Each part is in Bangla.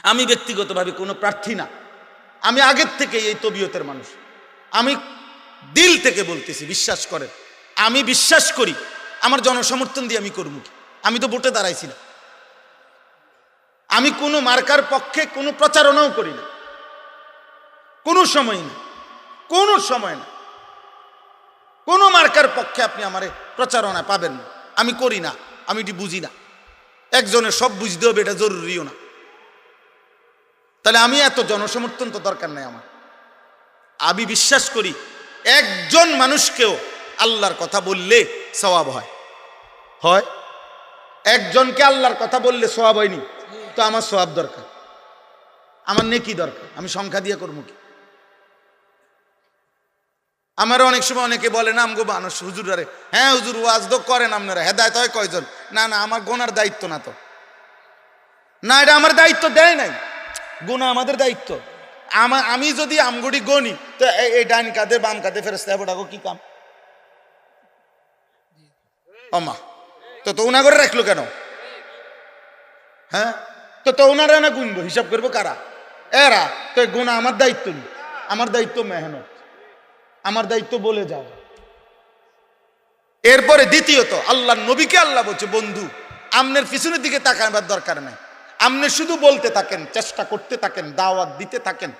আমি ব্যক্তিগতভাবে কোনো প্রার্থী না, আমি আগের থেকে এই তবিয়তের মানুষ। আমি দিল থেকে বলতেছি, বিশ্বাস করেন, আমি বিশ্বাস করি আমার জনসমর্থন দিয়ে আমি করব কি? আমি তো ভোটে দাঁড়াইছি না, আমি কোনো মার্কার পক্ষে কোনো প্রচারণাও করি না, কোনো সময় না, কোনো সময় না, কোনো মার্কার পক্ষে আপনি আমার প্রচারণা পাবেন না, আমি করি না, আমি এটি বুঝি না। একজনের সব বুঝতে হবে এটা জরুরিও না। তাহলে আমি এত জনসমর্থন তো দরকার নাই আমার। আমি বিশ্বাস করি একজন মানুষকেও আল্লাহর কথা বললে সওয়াব হয়। হয় একজনকে আল্লাহর কথা বললে সওয়াব হয়নি, তো আমার সওয়াব দরকার, আমার নেকি দরকার, আমি সংখ্যা দিয়ে করবো কি? আমার অনেক সময় অনেকে বলে না আমগো মানুষ হুজুর, আরে হ্যাঁ হুজুর ওয়াজ তো করেন আপনারা, হেদায়েত হয় কয়জন? না না, আমার গোনার দায়িত্ব না তো, না এটা আমার দায়িত্ব দেয় নাই, গুনাহ আমাদের দায়িত্ব। আমি যদি আমগুড়ি গনি তো এই ডান কাঁধে বাম কাঁধে ফেরেশতা পড়াবো কি কাম? অমা তো উনা করে রাখলো কেন? হ্যাঁ তো ওনারা না গুনবো, হিসাব করবো কারা? এরা। তো গুনাহ আমার দায়িত্ব নেই, আমার দায়িত্ব মেহনত, আমার দায়িত্ব বলে যাও। এরপরে দ্বিতীয়ত আল্লাহর নবীকে আল্লাহ বলছে, বন্ধু আমনের পিছনের দিকে তাকাবার দরকার নাই, আপনি শুধু বলতে থাকেন, চেষ্টা করতে থাকেন, দাওয়াত দিতে থাকেন।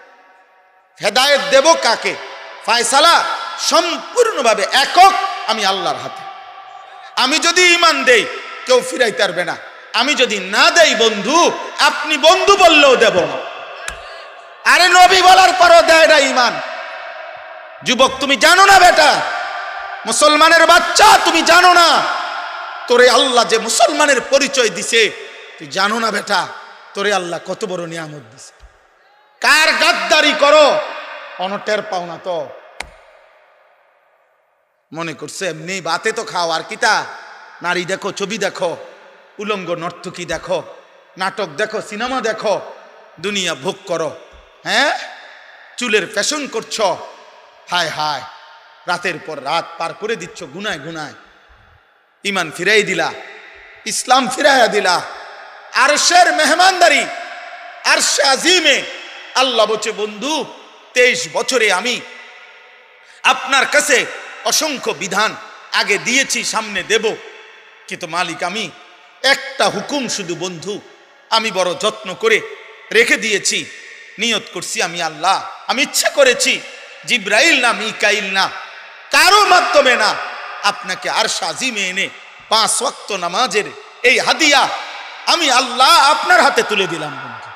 হেদায়েত দেব কাকে? ফয়সালা সম্পূর্ণভাবে একক আমি আল্লাহর হাতে। আমি যদি ঈমান দেই কেউ ফিরাইতে পারবে না, আমি যদি না দেই বন্ধু, আপনি বন্ধু বললেও দেব না। আরে নবী বলার পরও দেয় না ঈমান। যুবক তুমি জানো না বেটা, মুসলমানের বাচ্চা তুমি জানো না তোরে আল্লাহ যে মুসলমানের পরিচয় দিছে, তুই জানো না বেটা তোরে আল্লাহ কত বড় নিয়ামত দিছে। কার গাদ্দারি করো অনটের পাও না তো, মনে করছে এমনি বাতে তো খাও, আর কিতা নারী দেখো, ছবি দেখো, উলঙ্গ নর্তকী দেখো, নাটক দেখো, সিনেমা দেখো, দুনিয়া ভোগ করো। হ্যাঁ চুলের ফ্যাশন করছো, হায় হায় রাতের পর রাত পার করে দিচ্ছ গুনায় গুনায়। ঈমান ফিরাই দিলা, ইসলাম ফিরাইয়া দিলা, আরশের মেহমানদারি, আরশে আজিমে আল্লাহ বলছে বন্ধু 23 বছরে আমি আপনার কাছে অসংখ্য বিধান আগে দিয়েছি, সামনে দেব, কিন্তু মালিক আমি একটা হুকুম শুধু বন্ধু আমি বড় যত্ন করে রেখে দিয়েছি, নিয়ত করছি আমি আল্লাহ, আমি ইচ্ছা করেছি জিব্রাইল না মিকাইল না কারো মাধ্যমে না, আপনাকে আরশ আজিমে এনে 5 ওয়াক্ত নামাজের এই হাদিয়া আমি আল্লাহ আপনার হাতে তুলে দিলাম। বন্ধু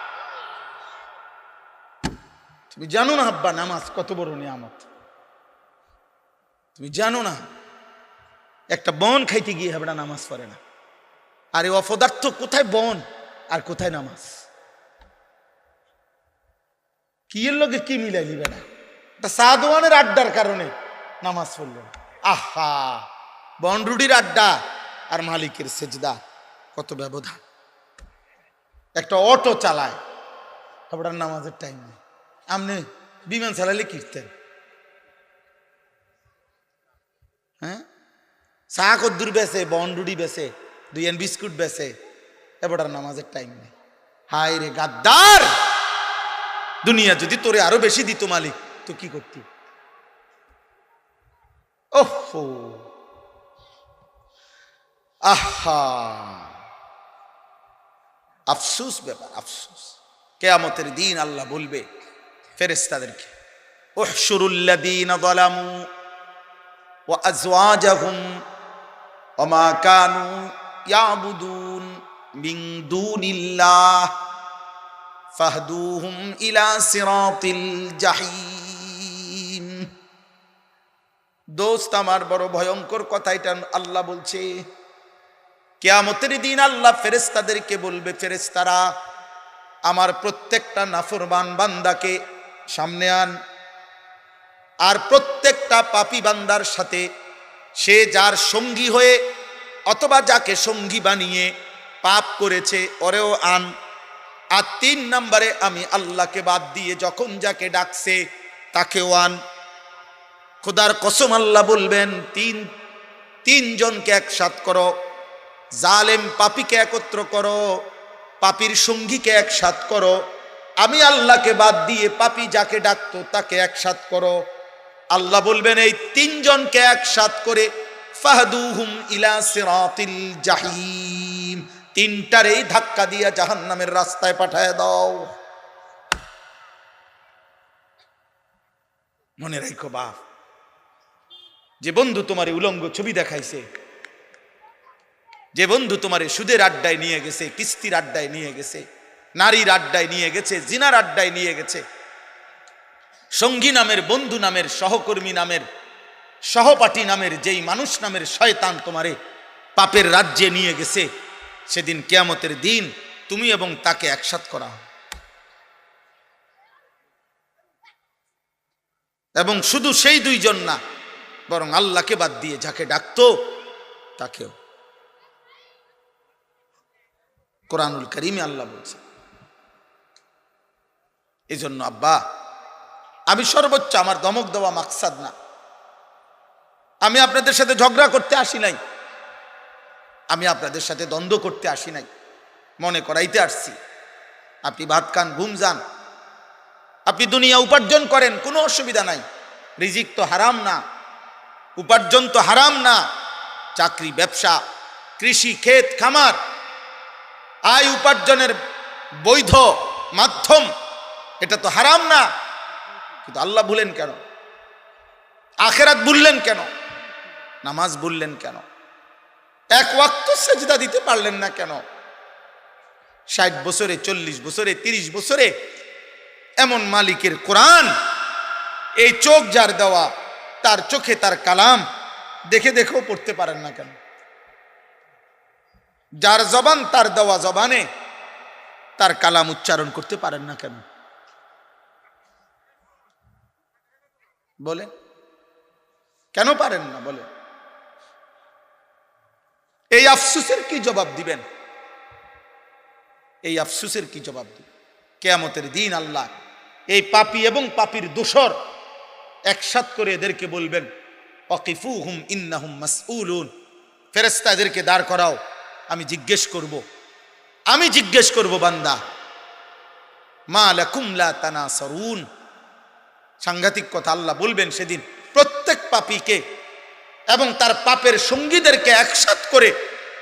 তুমি জানো না আব্বা নামাজ কত বড় নিয়ামত? তুমি জানো না একটা বন খাইতে গিয়ে হেবড়া নামাজ পড়ে না, আরে অপদার্থ কোথায় বন আর কোথায় নামাজ? কি এর লগে কি মিলাই নিবে না? একটা সাদওয়ানের আড্ডার কারণে নামাজ পড়লেন। আহা, বনরুডির আড্ডা আর মালিকের সেজদা কত ব্যবধান। একটা অটো চালায় হেবড়ার নামাজের টাইম নেই, আপনি বিমান চালালে কিরতেন? হ্যাঁ চা কদ্দুর বেছে, বনরুডি বেছে, 2 বিস্কুট বেছে, এবার নামাজের টাইম নেই। হায় রে গাদ্দার, দুনিয়া যদি তোরে আরো বেশি দিত মালিক তো কি করতি? ওহো আহা, আফসোস ব্যাপার, আফসোস। কিয়ামতের দিন আল্লাহ বলবে ফেরেশতাদেরকে, উহশুরুল্লাযীনা যালামু ওয়া আযওয়াজাহুম ওয়া মা কানু ইয়াবুদুন মিন দুনিল্লাহ ফাহদুহুম ইলা সিরাতিল জাহিম। দোস্ত আমার বড় ভয়ঙ্কর কথা এটা আল্লাহ বলছে। কিয়ামতের দিন আল্লাহ ফেরেশতাদেরকে বলবে, ফেরেশতারা আমার প্রত্যেকটা নাফরমান বান্দাকে সামনে আন, আর প্রত্যেকটা পাপী বান্দার সাথে সে যার সঙ্গী হয়ে অথবা যাকে সঙ্গী বানিয়ে পাপ করেছে ওরেও আন। আর 3 নম্বরে আমি আল্লাহকে বাদ দিয়ে যখন যাকে ডাকছে তাকেও আন। খোদার কসম আল্লাহ বলবেন 3 জনকে একসাথ করো, জালেম পাপীকে একত্র করো, পাপীর সঙ্গীকে একসাথ করো, আমি আল্লাহকে বাদ দিয়ে পাপী যাকে ডাকতো তাকে একসাথ করো। আল্লাহ বলবেন এই তিনজনকে একসাথ করে ফাহদুহুম ইলা সিরাতিল জাহিম, তিনটারেই ধাক্কা দিয়া জাহান্নামের রাস্তায় পাঠায় দাও। মনে রাখো বাপ, যে বন্ধু তোমার উলঙ্গ ছবি দেখাইছে, যে বন্ধু তোমার সুদের আড্ডায় নিয়ে গেছে, কিস্তির আড্ডায় নিয়ে গেছে, নারীর আড্ডায় নিয়ে গেছে, জিনার আড্ডায় নিয়ে গেছে, সঙ্গী নামের, বন্ধু নামের, সহকর্মী নামের, সহপাঠী নামের যেই মানুষ নামের শয়তান তোমারে পাপের রাজ্যে নিয়ে গেছে, সেদিন কিয়ামতের দিন তুমি এবং তাকে একসাথ করা হবে। এবং শুধু সেই দুইজন না, বরং আল্লাহকে বাদ দিয়ে যাকে ডাকতো তাকেও। কোরআনুল কারীমে আল্লাহ বলছে। এজন্য আব্বা, আমি সর্বোচ্চ, আমার ধমক দেওয়া মাকসাদ না, আমি আপনাদের সাথে ঝগড়া করতে আসি নাই, আমি আপনাদের সাথে দ্বন্দ্ব করতে আসি নাই, মনে করাইতে আসছি আপনি ভাত খান, ঘুম যান, আপনি দুনিয়া উপার্জন করেন, কোনো অসুবিধা নাই, রিজিক তো হারাম না, উপার্জন তো হারাম না, চাকরি, ব্যবসা, কৃষি, ক্ষেত খামার, আয় উপার্জনের বৈধ মাধ্যম, এটা তো হারাম না। কিন্তু আল্লাহ ভুলেন কেন? আখিরাত ভুললেন কেন? নামাজ ভুললেন কেন? এক ওয়াক্ত সেজদা দিতে পারলেন না কেন? 60 বছরে, 40 বছরে, 30 বছরে এমন মালিকের কোরআন, এই চোখ যার দেওয়া, তার চোখে তার কালাম দেখে দেখেও পড়তে পারেন না কেন? যার জবান, তার দেওয়া জবানে তার কালাম উচ্চারণ করতে পারেন না কেন? বলে কেন পারেন না? বলে এই আফসোসের কি জবাব দিবেন? এই আফসোসের কি জবাব দিবেন? কিয়ামতের দিন আল্লাহ এই পাপী এবং পাপীর দোসর একসাথ করে এদেরকে বলবেন ওয়াকিফুহুম ইন্নাহুম মাসউলুন, ফেরেশতা এদেরকে দাঁড় করাও, আমি জিজ্ঞেস করব বান্দা, মা লাকুম লা তানাসারুন। সাংঘাতিক কথা আল্লাহ বলবেন সেদিন প্রত্যেক পাপীকে এবং তার পাপের সঙ্গীদেরকে একসাথ করে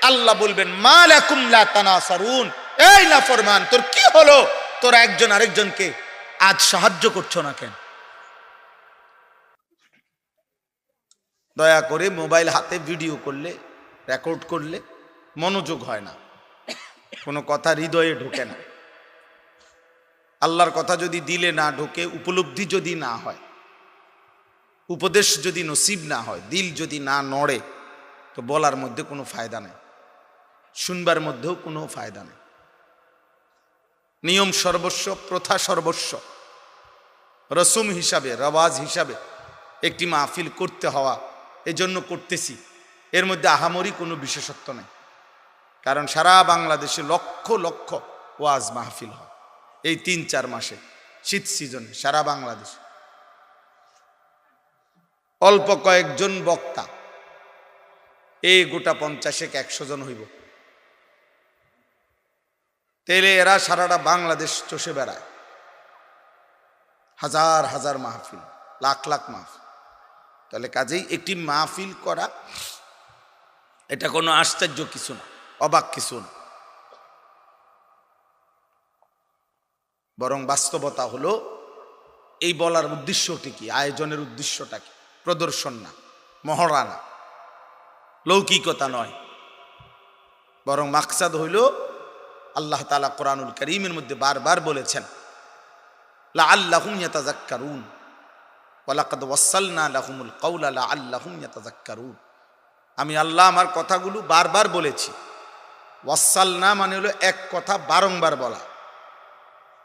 আল্লাহ বলবেন মা লাকুম লা তানাসারুন, এই নাফরমান, তোর কি হলো? তোরা একজন আরেকজনকে আজ সাহায্য করছো না কেন? দয়া করে মোবাইল হাতে ভিডিও করলে, রেকর্ড করলে মনোযোগ হয় না, কোনো কথা হৃদয়ে ঢোকে না। আল্লাহর কথা যদি দিলে না ঢোকে, উপলব্ধি যদি না হয়, উপদেশ যদি নসিব না হয়, দিল যদি না নড়ে, তো বলার মধ্যে কোনো ফায়দা নেই, শুনবার মধ্যেও কোনো ফায়দা নেই। নিয়ম সর্বস্ব, প্রথা সর্বস্ব, রসুম হিসাবে, রওয়াজ হিসাবে একটি মাহফিল করতে হওয়া, এজন্য করতেছি, এর মধ্যে আহামরি কোনো বিশেষত্ব নেই। কারণ সারা বাংলাদেশে লক্ষ লক্ষ ওয়াজ মাহফিল হয় এই 3-4 মাসে, শীত সিজনে সারা বাংলাদেশ। অল্প কয়েকজন বক্তা, এই গোটা 50-100 জন হইব, তেলে এরা সারাটা বাংলাদেশ চষে বেড়ায়, হাজার হাজার মাহফিল, লাখ লাখ মাহফিল। তাহলে কাজেই একটি মাহফিল করা এটা কোনো আশ্চর্য কিছু না, অবাক কিছু না, বরং বাস্তবতা হলো এই বলার উদ্দেশ্যটি কি, আয়োজনের উদ্দেশ্যটা কি? প্রদর্শন না, মহড়া না, লৌকিকতা নয়, বরং মাকসাদ হইল আল্লাহ তাআলা কোরআনুল কারীমের মধ্যে বারবার বলেছেন লাআল্লাহুম ইয়াতাযাক্কারুন ওয়া লাকাদ ওয়াসালনা লাহুমুল কাওলা লাআল্লাহুম ইয়াতাযাক্কারুন। আমি আল্লাহ আমার কথাগুলো বারবার বলেছি। ওয়াসালনা মানে হলো এক কথা বারংবার বলা।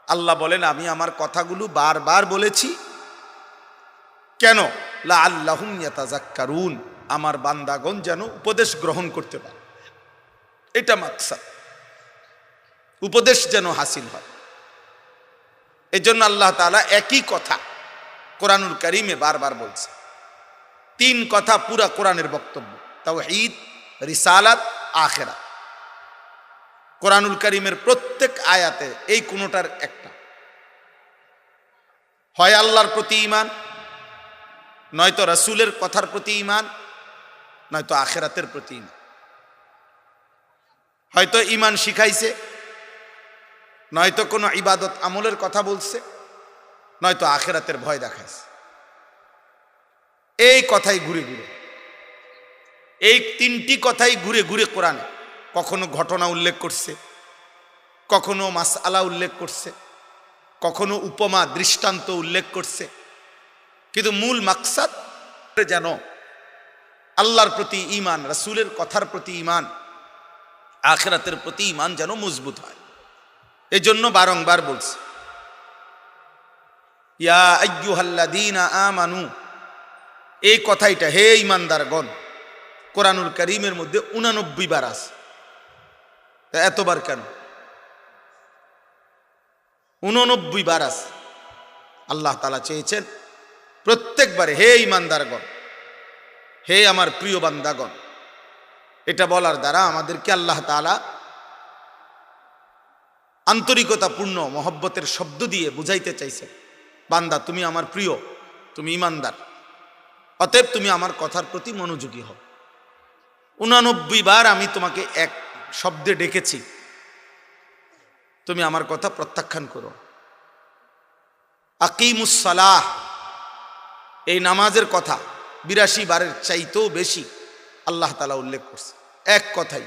আল্লাহ বলেন আমি আমার কথাগুলো বারবার বলেছি কেন? লাআল্লাহুম ইয়াতাযাক্কারুন, আমার বান্দাগণ যেন উপদেশ গ্রহণ করতে পারে, এটা মাকসাদ, উপদেশ যেন হাসিল হয়। এজন্য আল্লাহ তাআলা একই কথা কোরআনুল কারীমে বারবার বলছে। 3 কথা পুরা কোরআনের বক্তব্য, তাওহীদ, রিসালাত, আখিরাত। কোরআনুল কারীমের প্রত্যেক আয়াতে এই কোনোটার একটা, হয় আল্লাহর প্রতি ঈমান, নয়তো রাসূলের কথার প্রতি ঈমান, নয়তো আখিরাতের প্রতি ঈমান। হয়তো ঈমান শিখাইছে, নয়তো কোনো ইবাদত আমলের কথা বলছে, নয়তো আখিরাতের ভয় দেখাইছে। এই কথাই ঘুরে ঘুরে, এই তিনটি কথাই ঘুরে ঘুরে কোরআনে কখনো ঘটনা উল্লেখ করছে, কখনো মাসআলা উল্লেখ করছে, কখনো উপমা দৃষ্টান্ত উল্লেখ করছে, কিন্তু মূল মাকসাদ যেন আল্লাহর প্রতি ঈমান, রাসূলের কথার প্রতি ঈমান, আখিরাতের প্রতি ঈমান যেন মজবুত হয়। এই জন্য বারংবার বলছে, ইয়া আইয়ুহাল্লাযীনা আমানু, এই কথাইটা হে ঈমানদারগণ কোরআনুল কারীমের মধ্যে 89 বার আছে। এতবার কেন? 89 বার আছে। আল্লাহ তাআলা চেয়েছেন প্রত্যেকবারে হে ঈমানদারগণ, হে আমার প্রিয় বান্দাগণ। এটা বলার দ্বারা আমাদেরকে আল্লাহ তাআলা আন্তরিকতাপূর্ণ মহব্বতের শব্দ দিয়ে বুঝাইতে চাইছেন, বান্দা তুমি আমার প্রিয়, তুমি ঈমানদার, অতএব তুমি আমার কথার প্রতি মনোযোগী হও। 89 বার আমি তোমাকে এক শব্দে ডেকেছি, তুমি আমার কথা প্রত্যাখ্যান করো। আকিমুস সালাহ, এই নামাজের কথা 82 বারের চাইতেও বেশি আল্লাহ তাআলা উল্লেখ করছে, এক কথাই।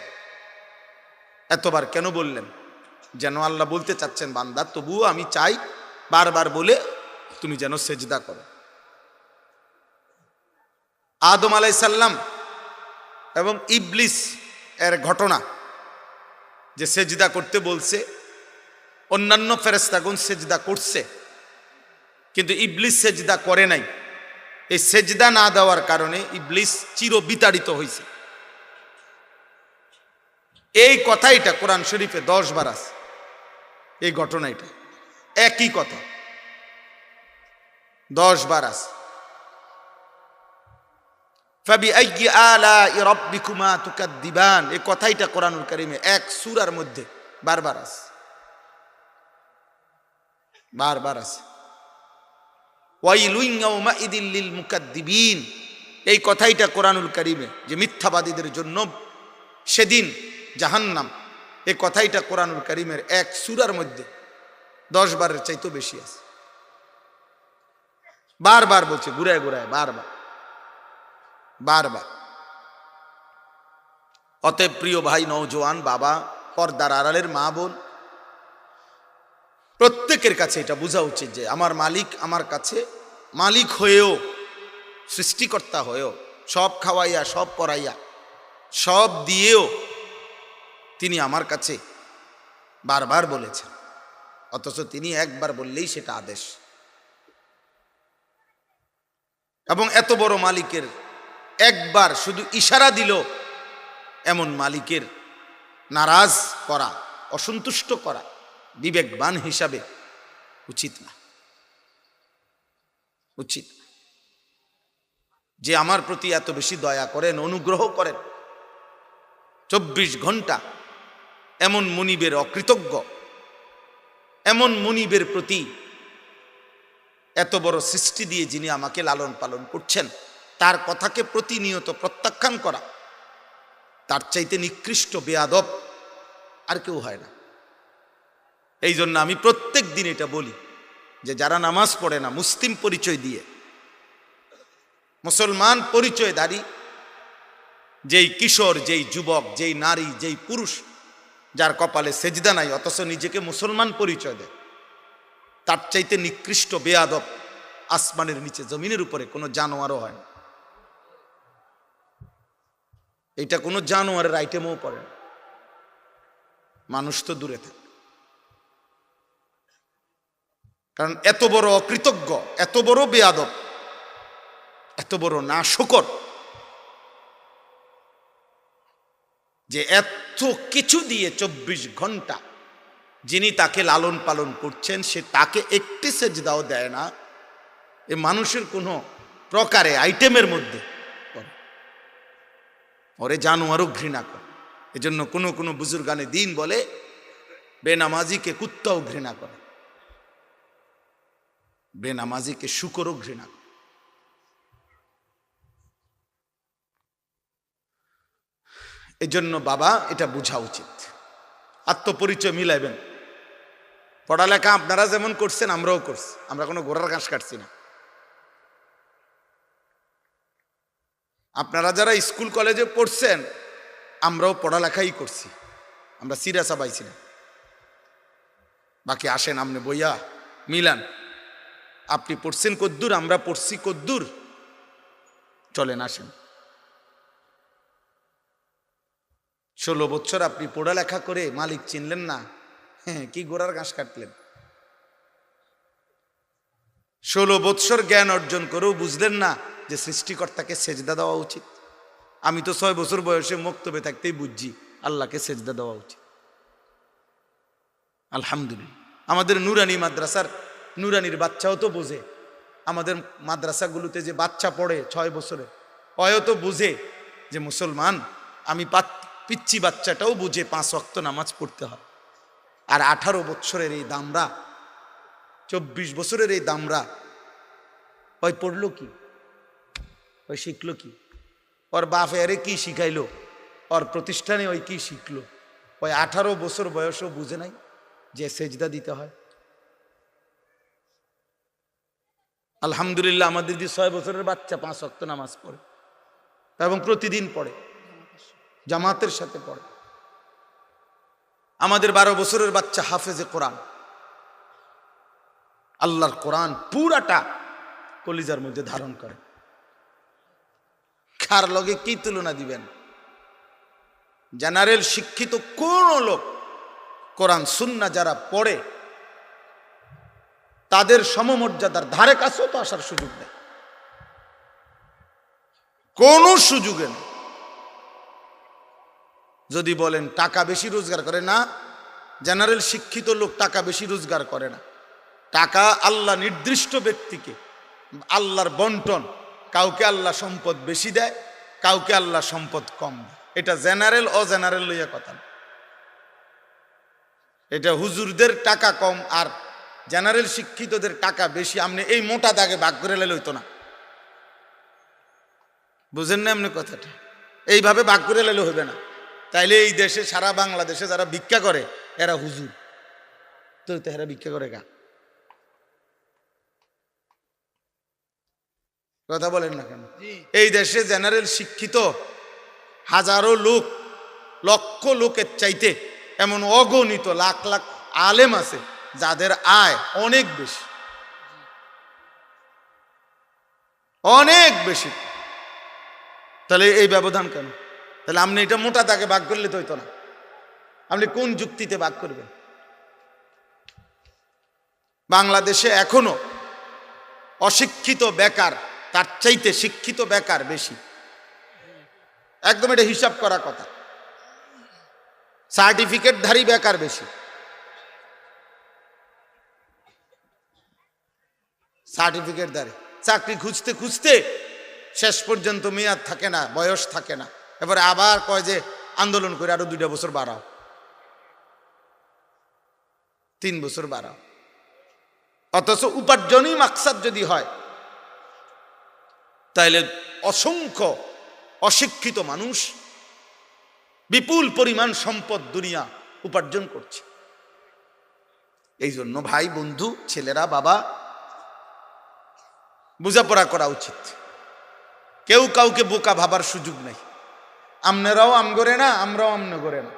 এতবার কেন বললেন? যেন আল্লাহ বলতে চাচ্ছেন, বান্দা তবুও আমি চাই বারবার বলে তুমি যেন সেজদা করো। আদম আলাইহিস সালাম এবং ইবলিস এর ঘটনা, যে সেজদা করতে বলছে, অন্যান্য ফেরেশতাগণ সেজদা করছে, কিন্তু ইবলিস সেজদা করে নাই। এই সেজদা না দেওয়ার কারণে ইবলিস চির বিতাড়িত হয়েছে। এই কথাইটা কোরআন শরীফে 10 বার আছে। এই ঘটনাটা একই কথা 10 বার আছে। ফাবিআইয়ি আলাই রাব্বিকুমা তুকাদ্দিবান, এই কথাইটা কোরআনুল কারীমে এক সূরার মধ্যে বারবার আছে, বারবার আছে। ওয়াইলুন ইয়াউমাইদিল লিল মুকাদ্দিবিন, এই কথাইটা কোরআনুল কারীমে যে মিথ্যাবাদীদের জন্য সেদিন জাহান্নাম, এই কথাইটা কোরআনুল কারীমের এক সূরার মধ্যে 10 বারের চাইতেও বেশি আছে। বারবার বলছে, ঘুরায় ঘুরায়, বারবার বারবার। অতএব প্রিয় ভাই, নওজোয়ান বাবা, পর্দার আড়ালের মা বোন, প্রত্যেকের কাছে এটা বোঝা উচিত যে আমার মালিক আমার কাছে মালিক হয়েও, সৃষ্টিকর্তা হয়েও, সব খাওয়াইয়া, সব পরাইয়া, সব দিয়েও তিনি আমার কাছে বারবার বলেছেন, অথচ তিনি একবার বললেই সেটা আদেশ। এবং এত বড় মালিকের একবার শুধু ইশারা দিল, এমন মালিকের নারাজ করা, অসন্তুষ্ট করা বিবেকবান হিসাবে উচিত না, উচিত। যে আমার প্রতি এত বেশি দয়া করেন, অনুগ্রহ করেন, 24 ঘন্টা এমন মুনিবের অকৃতজ্ঞ, এমন মুনিবের প্রতি এত বড় সৃষ্টি দিয়ে যিনি আমাকে লালন পালন করছেন, তার কথাকে প্রতিনিয়ত প্রত্যাখ্যান করা, তার চাইতে নিকৃষ্ট বেয়াদব আর কেউ হয় না। এই জন্য আমি প্রত্যেক দিন এটা বলি যে যারা নামাজ পড়ে না, মুসলিম পরিচয় দিয়ে, মুসলমান পরিচয়ধারী যেই কিশোর, যেই যুবক, যেই নারী, যেই পুরুষ, যার কপালে সেজদা নাই অথচ নিজেকে মুসলমান পরিচয় দেয়, তার চাইতে নিকৃষ্ট বেয়াদব আসমানের নিচে, জমিনের উপরে কোনো জানোয়ারও হয় না। এটা কোনো জানোয়ারের আইটেমও পড়ে না, মানুষ তো দূরে থাকে। কারণ এত বড় অকৃতজ্ঞ, এত বড় বেয়াদব, এত বড় নাশকর, যে এত কিছু দিয়ে 24 ঘন্টা যিনি তাকে লালন পালন করছেন, সে তাকে একটি সেজদাও দেয় না, এ মানুষের কোনো প্রকারে আইটেমের মধ্যে ওরে জানোয়ারও ঘৃণা করে। এজন্য কোনো কোনো বুজুর্গানে দিন বলে বেনামাজিকে কুত্তাও ঘৃণা করে, বেনামাজিকে শুকরও ঘৃণা করে। এজন্য বাবা এটা বোঝা উচিত, আত্মপরিচয় মিলাইবেন। পড়ালেখা আপনারা যেমন করছেন আমরাও করছি, আমরা কোনো ঘোড়ার ঘাস কাটছি না। আপনারা যারা স্কুল কলেজে পড়ছেন আমরাও পড়ালেখাই করছি, আমরা সিরা চাবাইছি না। বাকি আসেন আপনি বইয়া মিলান, আপনি পড়ছেন কদ্দুর, আমরা পড়ছি কদ্দুর, চলেন আসেন। 16 বছর আপনি পড়ালেখা করে মালিক চিনলেন না, হ্যাঁ কি গোড়ার ঘাস কাটলেন। 16 বছর জ্ঞান অর্জন করেও বুঝলেন না যে সৃষ্টিকর্তাকে সেজদা দেওয়া উচিত। আমি তো 6 বছর বয়সে মক্তবে থাকতেই বুঝছি আল্লাহকে সেজদা দেওয়া উচিত। আলহামদুলিল্লাহ, আমাদের নুরানি মাদ্রাসার নুরানির বাচ্চাও তো বোঝে, আমাদের মাদ্রাসাগুলোতে যে বাচ্চা পড়ে 6 বছরে অয়ও তো বুঝে যে মুসলমান। আমি পিচ্ছি বাচ্চাটাও বুঝে 5 ওয়াক্ত নামাজ পড়তে হয়। আর 18 বছরের এই দামরা, 24 বছরের এই দামরা, ওই পড়লো কি, ওই শিখলো কি, ওর বাপ এরে কি শিখাইলো, ওর প্রতিষ্ঠানে ওই কি শিখলো, ওই 18 বছর বয়সও বুঝে নাই যে সেজদা দিতে হয়। আলহামদুলিল্লাহ, আমাদের যে 6 বছরের বাচ্চা 5 ওয়াক্ত নামাজ পড়ে এবং প্রতিদিন পড়ে, জামাতের সাথে পড়ে। আমাদের 12 বছরের বাচ্চা হাফেজে কোরআন, আল্লাহর কোরআন পুরাটা কলিজার মধ্যে ধারণ করে। কার লগে কি তুলনা দিবেন? জেনারেল শিক্ষিত কোন লোক কোরআন সুন্নাহ যারা পড়ে তাদের সমমর্যাদার ধারে কাছেও তো আসার সুযোগ নেই, কোন সুযোগে নেই। যদি বলেন টাকা বেশি রোজগার করে, না, জেনারেল শিক্ষিত লোক টাকা বেশি রোজগার করে না। টাকা আল্লাহ নির্দিষ্ট ব্যক্তিকে, আল্লাহর বন্টন, কাউকে আল্লাহ সম্পদ বেশি দেয়, কাউকে আল্লাহ সম্পদ কম দেয়। এটা জেনারেল অজেনারেল লইয়া কথা না। এটা হুজুরদের টাকা কম আর জেনারেল শিক্ষিতদের টাকা বেশি, আপনি এই মোটা দাগে ভাগ করে লেলে হইতো না। বুঝেন না এমনি কথাটা? এইভাবে ভাগ করে লেলে হবে না। তাইলে এই দেশে, সারা বাংলাদেশে যারা ভিক্ষা করে এরা হুজুর, তো এরা ভিক্ষা করে গা, কথা বলেন না কেন? এই দেশে জেনারেল শিক্ষিত হাজারো লোক, লক্ষ লোকের চাইতে এমন অগণিত লাখ লাখ আলেম আছে যাদের আয় অনেক বেশি, অনেক বেশি। তাহলে এই ব্যবধান কেন? তাহলে আপনি এটা মোটা দাগে ভাগ করলে তো হইতো না। আপনি কোন যুক্তিতে ভাগ করবেন? বাংলাদেশে এখনো অশিক্ষিত বেকার তার চাইতে শিক্ষিত বেকার বেশি, একদম এটা হিসাব করা কথা। সার্টিফিকেটধারী বেকার বেশি, সার্টিফিকেটধারী চাকরি খুঁজতে খুঁজতে শেষ পর্যন্ত মেয়াদ থাকে না, বয়স থাকে না, এবারে আবার কয় যে আন্দোলন করে আরো 2 বছর বাড়াও, 3 বছর বাড়াও। অথচ উপার্জনই মাকসাদ যদি হয় তাইলে অসংখ্য অশিক্ষিত মানুষ বিপুল পরিমাণ সম্পদ দুনিয়া উপার্জন করছে। এই জন্য ভাই, বন্ধু, ছেলেরা, বাবা, বোঝাপড়া করা উচিত। কেউ কাউকে বোকা ভাবার সুযোগ নেই। আমনেরাও আম করে না, আমরাও আমনে করে না।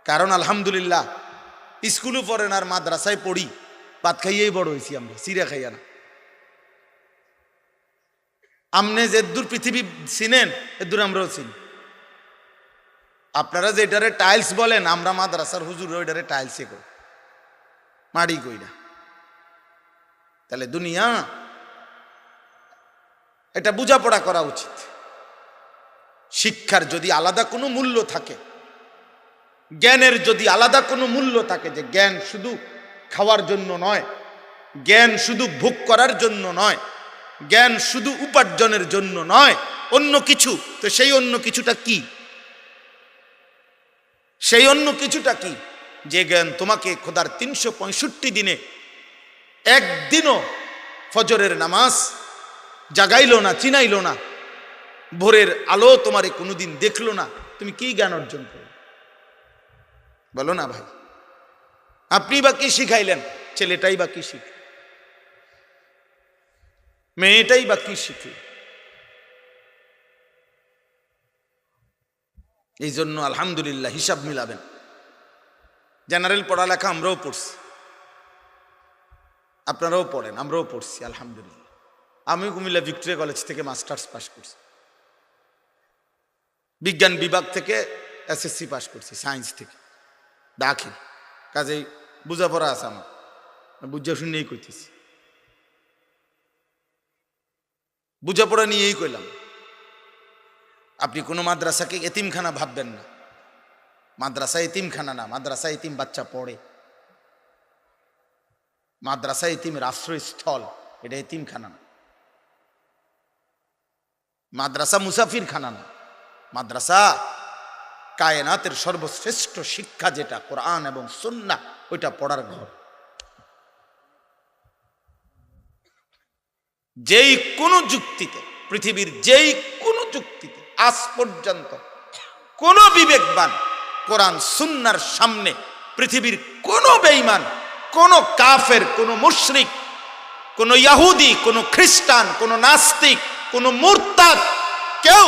কারণ আলহামদুলিল্লাহ স্কুলও পড়েন আর মাদ্রাসায় পড়ি, ভাত খাইয়েই বড় হয়েছি আমরা, চিরা খাইয়া না। আমনে যে দূর পৃথিবী চিনেন এদূর আমরাও চিনি। আপনারা যে এটারে টাইলস বলেন, আমরা মাদ্রাসার হুজুর ওইটারে টাইলসে করি, মাড়ি কই না। তাহলে দুনিয়া এটা বোঝাপড়া করা উচিত। শিক্ষার যদি আলাদা কোনো মূল্য থাকে, জ্ঞানের যদি আলাদা কোনো মূল্য থাকে, যে জ্ঞান শুধু খাওয়ার জন্য নয়, জ্ঞান শুধু ভোগ করার জন্য নয়, জ্ঞান শুধু উপার্জনের জন্য নয়, অন্য কিছু, তো সেই অন্য কিছুটা কি? সেই অন্য কিছুটা কি? যে জ্ঞান তোমাকে খোদার 365 দিনে একদিনও ফজরের নামাজ জাগাইলো না, চিনাইলো না, ভোরের আলো তোমারে কোনোদিন দেখলো না, তুমি কি জ্ঞান অর্জন করো? বলো না ভাই। আপনি বা কি শিখাইলেন? ছেলেটাই বা কি শিখল? মেয়েটাই বা কি শিখল? এই জন্য আলহামদুলিল্লাহ হিসাব মিলাবেন। জেনারেল পড়ালেখা আমরাও পড়ছি, আপনারাও পড়েন, আমরাও পড়ছি আলহামদুলিল্লাহ। আমি কুমিল্লা ভিক্টোরিয়া কলেজ থেকে মাস্টার্স পাস করছি, বিজ্ঞান বিভাগ থেকে এসএসসি পাস করছি, সায়েন্স থেকে দাখিল। কাজেই বুঝাপড়া আছে আমার, বুঝা শুনেই কইতেছি, বুঝাপড়া নিয়েই কইলাম। আপনি কোনো মাদ্রাসাকে এতিমখানা ভাববেন না। মাদ্রাসা এতিমখানা না, মাদ্রাসা এতিম বাচ্চা পড়ে। মাদ্রাসা এতিমের আশ্রয়স্থল, এটা এতিমখানা না। মাদ্রাসা মুসাফির খানা না, মাদ্রাসা কায়নাতের সর্বশ্রেষ্ঠ শিক্ষা যেটা কোরআন এবং সুন্নাহ, ওইটা পড়ার ঘর। যেই কোনো যুক্তিতে, পৃথিবীর যেই কোনো যুক্তিতে আজ পর্যন্ত কোন বিবেকবান কোরআন সুন্নাহর সামনে, পৃথিবীর কোন বেঈমান, কোন কাফের, কোন মুশরিক, কোন ইহুদি, কোন খ্রিস্টান, কোন নাস্তিক, কোন মুরতাদ, কেউ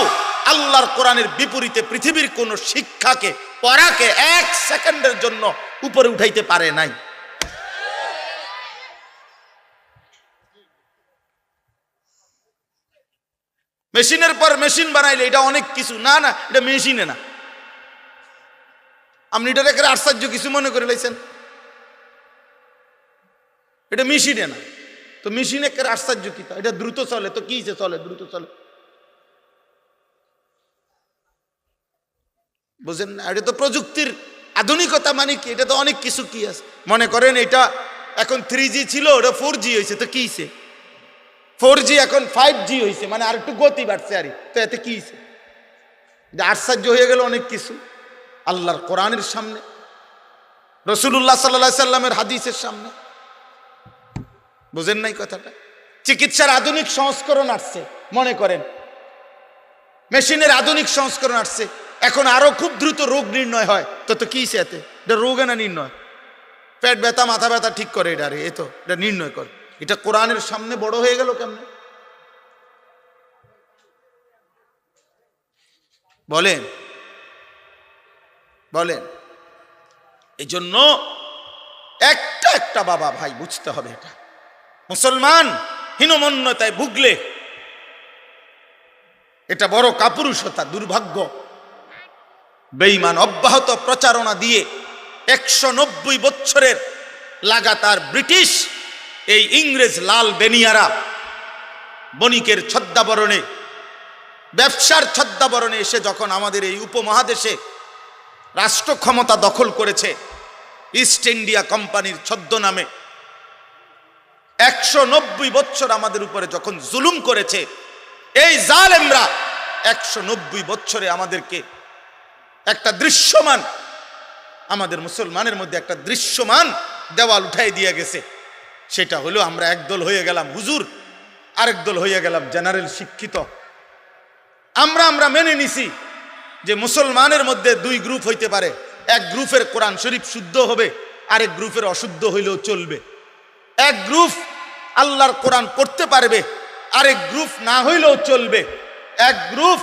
আল্লাহর কোরআনের বিপরীতে পৃথিবীর কোন শিক্ষাকে, পড়াকে 1 সেকেন্ডের জন্য উপরে উঠাইতে পারে নাই। মেশিনের পর মেশিন বানাইলে এটা অনেক কিছু, না না, এটা মেশিনে না। আপনি এটা রেখে আশ্চর্য কিছু মনে করে লাইছেন, এটা মেশিনে না। তো মেশিনে আশ্চর্য কি? এটা দ্রুত চলে, তো কি চলে? দ্রুত চলে, বুঝেন না? এটা তো প্রযুক্তির আধুনিকতা। মানে কি? এটা তো অনেক কিছু কি আছে। মনে করেন এটা এখন 3G ছিল, ওটা 4G হয়েছে, তো কি হয়েছে? 4G এখন 5G হয়েছে, মানে আর একটু গতি বাড়ছে। আরে তো এতে কি হয়েছে? আশ্চর্য হয়ে গেল অনেক কিছু আল্লাহর কোরআনের সামনে, রাসূলুল্লাহ সাল্লাল্লাহু আলাইহি সাল্লামের হাদিসের সামনে। বুঝেন নাই কথাটা? চিকিৎসার আধুনিক সংস্করণ আসছে, মনে করেন মেশিনের আধুনিক সংস্করণ আসছে, এখন আরো খুব দ্রুত রোগ নির্ণয় হয়। তো কি হয়েছে এতে? এটা রোগ না নির্ণয়? পেট ব্যথা, মাথা ব্যথা ঠিক করে এটা, আরে এ তো এটা নির্ণয় করে। এটা কোরআনের সামনে বড় হয়ে গেল কেমনে? বলেন বলেন। এই জন্য একটা একটা বাবা ভাই বুঝতে হবে, এটা মুসলমান হীনমন্যতায় ভুগলে এটা বড় কাপুরুষতা, দুর্ভাগ্য। বেঈমান অব্যাহত প্রচারণা দিয়ে 190 বছরের লাগাতার ব্রিটিশ এই ইংরেজ লাল বেনিয়ারা বণিকের ছদ্মাবরণে, ব্যবসার ছদ্মাবরণে এসে যখন আমাদের এই উপমহাদেশে রাষ্ট্র ক্ষমতা দখল করেছে, ইস্ট ইন্ডিয়া কোম্পানির ছদ্মনামে 190 বছর আমাদের উপরে যখন জুলুম করেছে, এই জালেমরা 190 বছরে আমাদেরকে একটা দৃশ্যমান, আমাদের মুসলমানের মধ্যে একটা দৃশ্যমান দেওয়াল উঠাই দিয়ে গেছে। সেটা হলো আমরা একদল হয়ে গেলাম হুজুর, আরেক দল হয়ে গেলাম জেনারেল শিক্ষিত। আমরা মেনে নিছি যে মুসলমানের মধ্যে 2 গ্রুপ হইতে পারে, এক গ্রুপের কোরআন শরীফ শুদ্ধ হবে, আরেক গ্রুপের অশুদ্ধ হইলেও চলবে। এক গ্রুপ আল্লাহর কোরআন পড়তে পারবে, আরেক গ্রুপ না হইলেও চলবে। এক গ্রুপ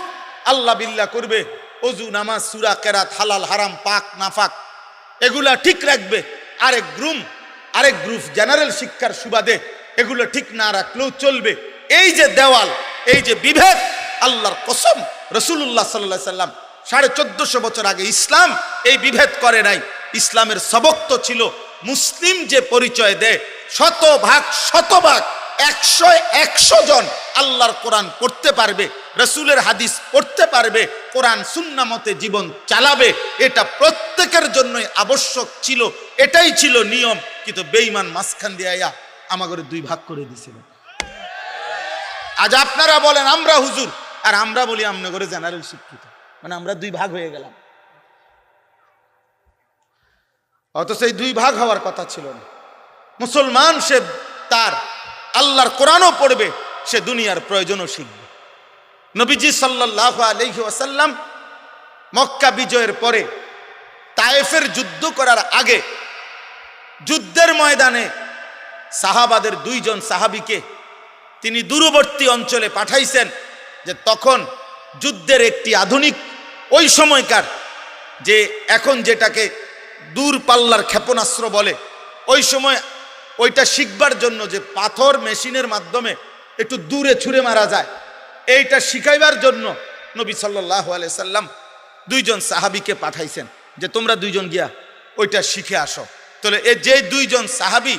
আল্লাহ বিল্লাহ করবে, ওযু, নামাজ, সূরা, কেরাত, হালাল হারাম, পাক নাফাক এগুলা ঠিক রাখবে। আরেক গ্রুপ জেনারেল শিক্ষার সুবাদে এগুলো ঠিক না রাখলেও চলবে। এই যে দেওয়াল, এই যে বিভেদ, আল্লাহর কসম রাসূলুল্লাহ সাল্লাল্লাহু আলাইহি সাল্লাম 1450 বছর আগে ইসলাম এই বিভেদ করে নাই। ইসলামের সবক তো ছিল মুসলিম যে পরিচয় দেয় শতভাগ 100 জন আল্লাহর কোরআন পড়তে পারবে, রাসূলের হাদিস পড়তে পারবে, কোরআন সুন্নাহ মতে জীবন চালাবে, এটা প্রত্যেকের জন্যই আবশ্যক ছিল, এটাই ছিল নিয়ম। কিন্তু বেঈমান মাঝখান দিয়ে আয়া আমাদের 2 ভাগ করে দিয়েছিল। আজ আপনারা বলেন আমরা হুজুর, আর আমরা বলি আমনে করে জেনারেল শিক্ষিত, মানে আমরা 2 ভাগ হয়ে গেলাম। অথচ এই দুই ভাগ হওয়ার কথা ছিল না। মুসলমান সে তার আল্লাহর কোরআনও পড়বে, সে দুনিয়ার প্রয়োজনও শিখবে। নবীজি সাল্লাল্লাহু আলাইহি ওয়াসাল্লাম মক্কা বিজয়ের পরে তায়েফের যুদ্ধ করার আগে যুদ্ধের ময়দানে সাহাবাদের দুইজন সাহাবীকে তিনি দূরবর্তী অঞ্চলে পাঠাইছেন, যে তখন যুদ্ধের একটি আধুনিক ওই সময়কার যে এখন যেটাকে দূর পাল্লার ক্ষেপণাস্ত্র বলে, ওই সময় ওইটা শিখবার জন্য যে পাথর মেশিনের মাধ্যমে একটু দূরে ছুঁড়ে মারা যায়, এইটা শিখাইবার জন্য নবী সাল্লাল্লাহু আলাইহি সাল্লাম দুইজন সাহাবীকে পাঠাইছেন যে তোমরা দুইজন গিয়া ওইটা শিখে আসো। তাহলে এই যে দুইজন সাহাবী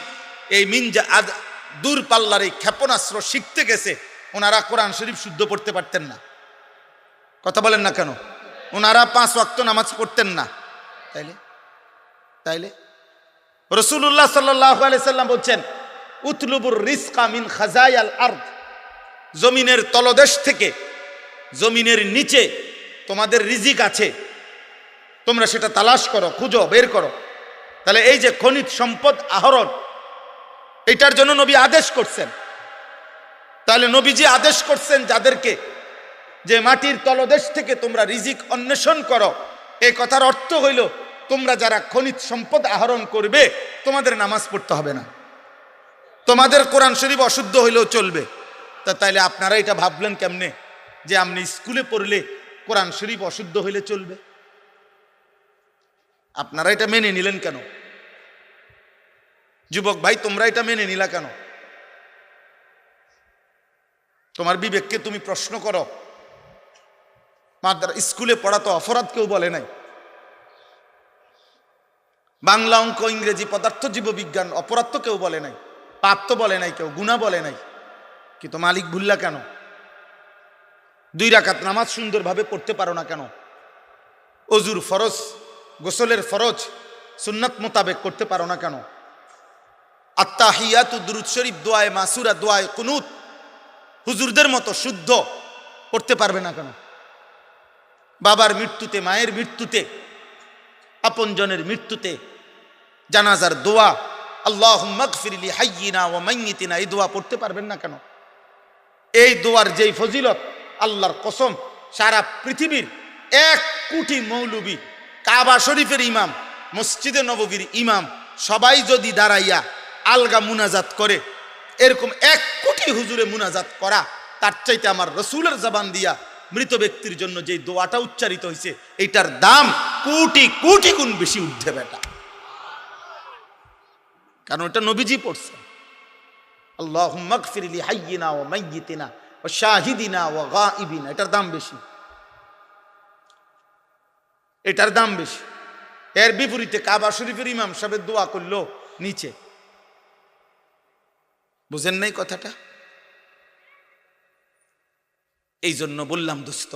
এই দূর পাল্লার এই ক্ষেপণাস্ত্র শিখতে গেছে, ওনারা কোরআন শরীফ শুদ্ধ পড়তে পারতেন না। কথা বলেন না কেন? ওনারা 5 ওয়াক্ত নামাজ পড়তেন না। তাইলে রাসূলুল্লাহ সাল্লাল্লাহু আলাইহি সাল্লাম বলছেন উতলুবুর রিজকা মিন খাজায়াল আরদ, জমিনের তলদেশ থেকে, জমিনের নিচে তোমাদের রিজিক আছে, তোমরা সেটা তালাশ করো, খুঁজো, বের করো। তাহলে এই যে খনিজ সম্পদ আহরণ, এটার জন্য নবী আদেশ করছেন। তাহলে নবীজি আদেশ করছেন যাদেরকে যে মাটির তলদেশ থেকে তোমরা রিজিক অন্বেষণ করো, এই কথার অর্থ হইল তোমরা যারা খনিজ সম্পদ আহরণ করবে তোমাদের নামাজ পড়তে হবে না, তোমাদের কোরআন শরীফ অশুদ্ধ হইলেও চলবে। তাইলে আপনারা এটা ভাবলেন কেমনে যে আপনি স্কুলে পড়লে কোরআন শরীফ অশুদ্ধ হইলে চলবে? আপনারা এটা মেনে নিলেন কেন? যুবক ভাই, তোমরা এটা মেনে নিলা কেন? তোমার বিবেককে তুমি প্রশ্ন করো। স্কুলে পড়া তো অপরাধ কেউ বলে নাই। বাংলা, অঙ্ক, ইংরেজি, পদার্থ, জীববিজ্ঞান অপরাধ তো কেউ বলে নাই, পাপ তো বলে নাই কেউ, গুনাহ বলে নাই। কিন্তু মালিক ভুললা কেন? 2 রাকাত নামাজ সুন্দরভাবে পড়তে পারো না কেন? অজুর ফরজ, গোসলের ফরজ সুন্নাত মোতাবেক করতে পারো না কেন? আত্তাহিয়াতু, দুরূদ শরীফ, দোয়ায়ে মাসুরা, দোয়ায়ে কুনুত হুজুরদের মতো শুদ্ধ পড়তে পারবে না কেন? বাবার মৃত্যুতে, মায়ের মৃত্যুতে, আপনজনের মৃত্যুতে জানাজার দোয়া আল্লাহুম্মা গফির লি হাইয়িনা ওয়া মাইয়িতিনা, এই দোয়া পড়তে পারবেন না কেন? এই দোয়ার যেই ফজিলত, আল্লাহর কসম সারা পৃথিবীর 1 কোটি মৌলবী, কাবা শরীফের ইমাম, মসজিদে নববীর ইমাম, সবাই যদি দাঁড়াইয়া আলগা মুনাজাত করে, এরকম 1 কোটি হুজুরে মুনাজাত করা, তার চাইতে আমার রসুলের জবান দিয়া মৃত ব্যক্তির জন্য যে দোয়াটা উচ্চারিত হয়েছে, এইটার দাম কোটি কোটি গুণ বেশি উঠবে বেটা। কারণ এটা নবীজি পড়ছে, আল্লাহুম্মা গফির লি হাইয়িনা ওয়া মাইয়িতিনা ওয়া শাহিদিনা ওয়া গায়িবিনা, এটার দাম বেশি, এটার দাম বেশি। এর বিপরীতে কাবা শরীফের ইমাম সাহেব দোয়া করলো নিচে। বুঝেন নাই কথাটা? এই জন্য বললাম দোস্ত,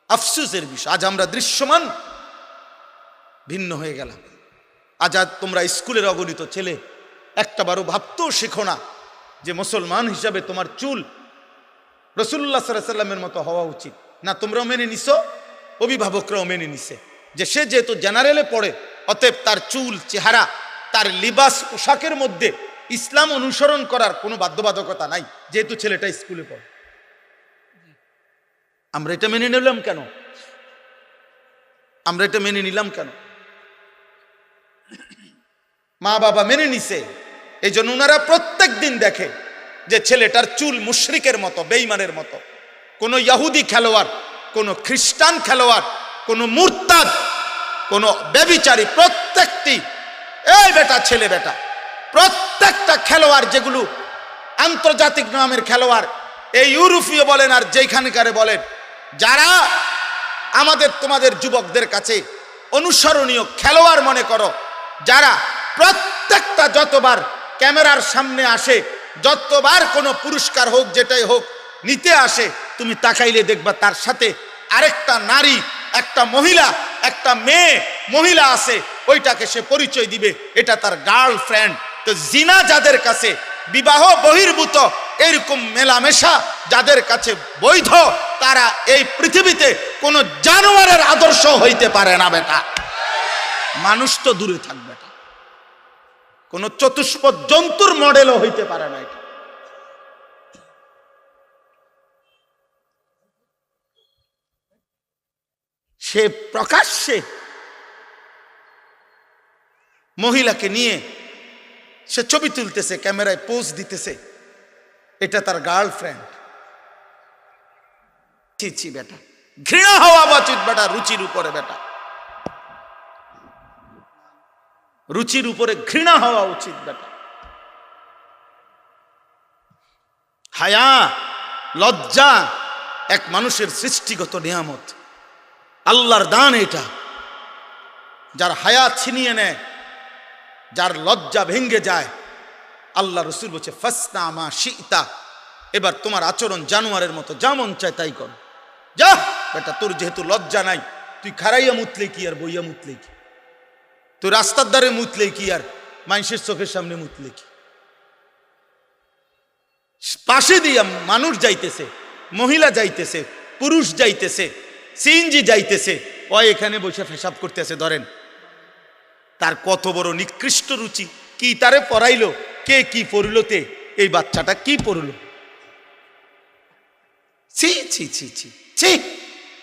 আফসোসের বিষয়, আজ আমরা দৃশ্যমান ভিন্ন হয়ে গেলাম। আজ তোমরা স্কুলের অগণিত ছেলে একটাবারও ভাবতেও শেখো না যে মুসলমান হিসাবে তোমার চুল রাসূলুল্লাহ সাল্লাল্লাহু আলাইহি সাল্লামের মতো হওয়া উচিত না। তোমরাও মেনে নিছো, অভিভাবকরাও মেনে নিছে যে সে যেহেতু জেনারেলে পড়ে, অতএব তার চুল, চেহারা, তার লিবাস, পোশাকের মধ্যে ইসলাম অনুসরণ করার কোনো বাধ্যবাধকতা নাই, যেহেতু ছেলেটা স্কুলে পড়ে। আমরা এটা মেনে নিলাম কেন? আমরা এটা মেনে নিলাম কেন? মা বাবা মেনে নিছে, এই জন্য ওনারা প্রত্যেক দিন দেখে যে ছেলেটার চুল মুশরিকের মতো, বেঈমানের মতো। কোনো ইহুদি খেলোয়াড়, কোনো খ্রিস্টান খেলোয়াড়, কোনো মুরতাদ, কোনো ব্যভিচারী, প্রত্যেকটি এই বেটা ছেলে বেটা, প্রত্যেকটা খেলোয়াড় যেগুলো আন্তর্জাতিক নামের খেলোয়াড়, এই ইউরোপীয় বলেন আর যেখানকারে বলেন, যারা আমাদের তোমাদের যুবকদের কাছে অনুসরণীয় খেলোয়াড় মনে করো, যারা প্রত্যেকটা যতবার ক্যামেরার সামনে আসে, যতবার কোনো পুরস্কার হোক যেটাই হোক নিতে আসে, তুমি তাকাইলে দেখবা তার সাথে আরেকটা নারী, একটা মহিলা, একটা মেয়ে মহিলা আছে, ওইটাকে সে পরিচয় দিবে এটা তার গার্লফ্রেন্ড। তো জিনা যাদের কাছে বিবাহ বহির্ভূত এরকম মেলামেশা যাদের কাছে বৈধ, তারা এই পৃথিবীতে কোনো জানোয়ারের আদর্শ হইতে পারে না বেটা। মানুষ তো দূরে থাকবে না, কোন চতুষ্পদ জন্তুর মডেলও হইতে পারে না এটা। সে প্রকাশ্যে মহিলাকে নিয়ে সে ছবি তুলতেছে, ক্যামেরায় পোজ দিতেছে, এটা তার গার্লফ্রেন্ড। ছি ছি বেটা, ঘৃণা হওয়া উচিত বেটা, রুচির উপরে বেটা, রুচির উপরে ঘৃণা হওয়া উচিত বেটা। হায়া, লজ্জা এক মানুষের সৃষ্টিগত নিয়ামত, আল্লাহর দান এটা। যার হায়া ছিনিয়ে নেয়, যার লজ্জা ভেঙ্গে যায়, আল্লাহ রসুল বলছে ফাসনা মা শিতা, এবার তোমার আচরণ জানোয়ারের মতো, যা মন চায় তাই কর, যা বেটা। তোর যেহেতু লজ্জা নাই, তুই খারাইয়া মুতলে কি আর বইয়া মুতলে কি, তুই রাস্তার ধারে মুতলে কি আর মানুষের চোখের সামনে মুতলে কি। পাশে দিয়া মানুষ যাইতেছে, মহিলা যাইতেছে, পুরুষ যাইতেছে, সিএনজি যাইতেছে, ও এখানে বসে পেশাব করতেছে, ধরেন তার কত বড় নিকৃষ্ট রুচি। কি তারে পড়াইলো, কে কি পড়লোতে, এই বাচ্চাটা কি পড়লো, ছি ছি ছি ছি ছি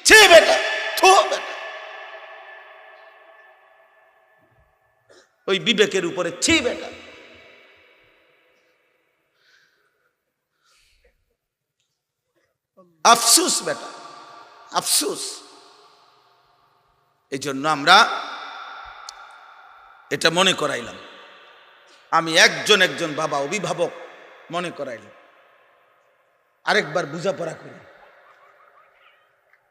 ছি বেটা, থো বেটা, ওই বিবেকের উপরে ছি বেটা। আফসুস বেটা, আফসুস। এই জন্য আমরা এটা মনে করাইলাম, আমি একজন বাবা অভিভাবক মনে করাইলাম, আরেকবার বুঝাপড়া করি।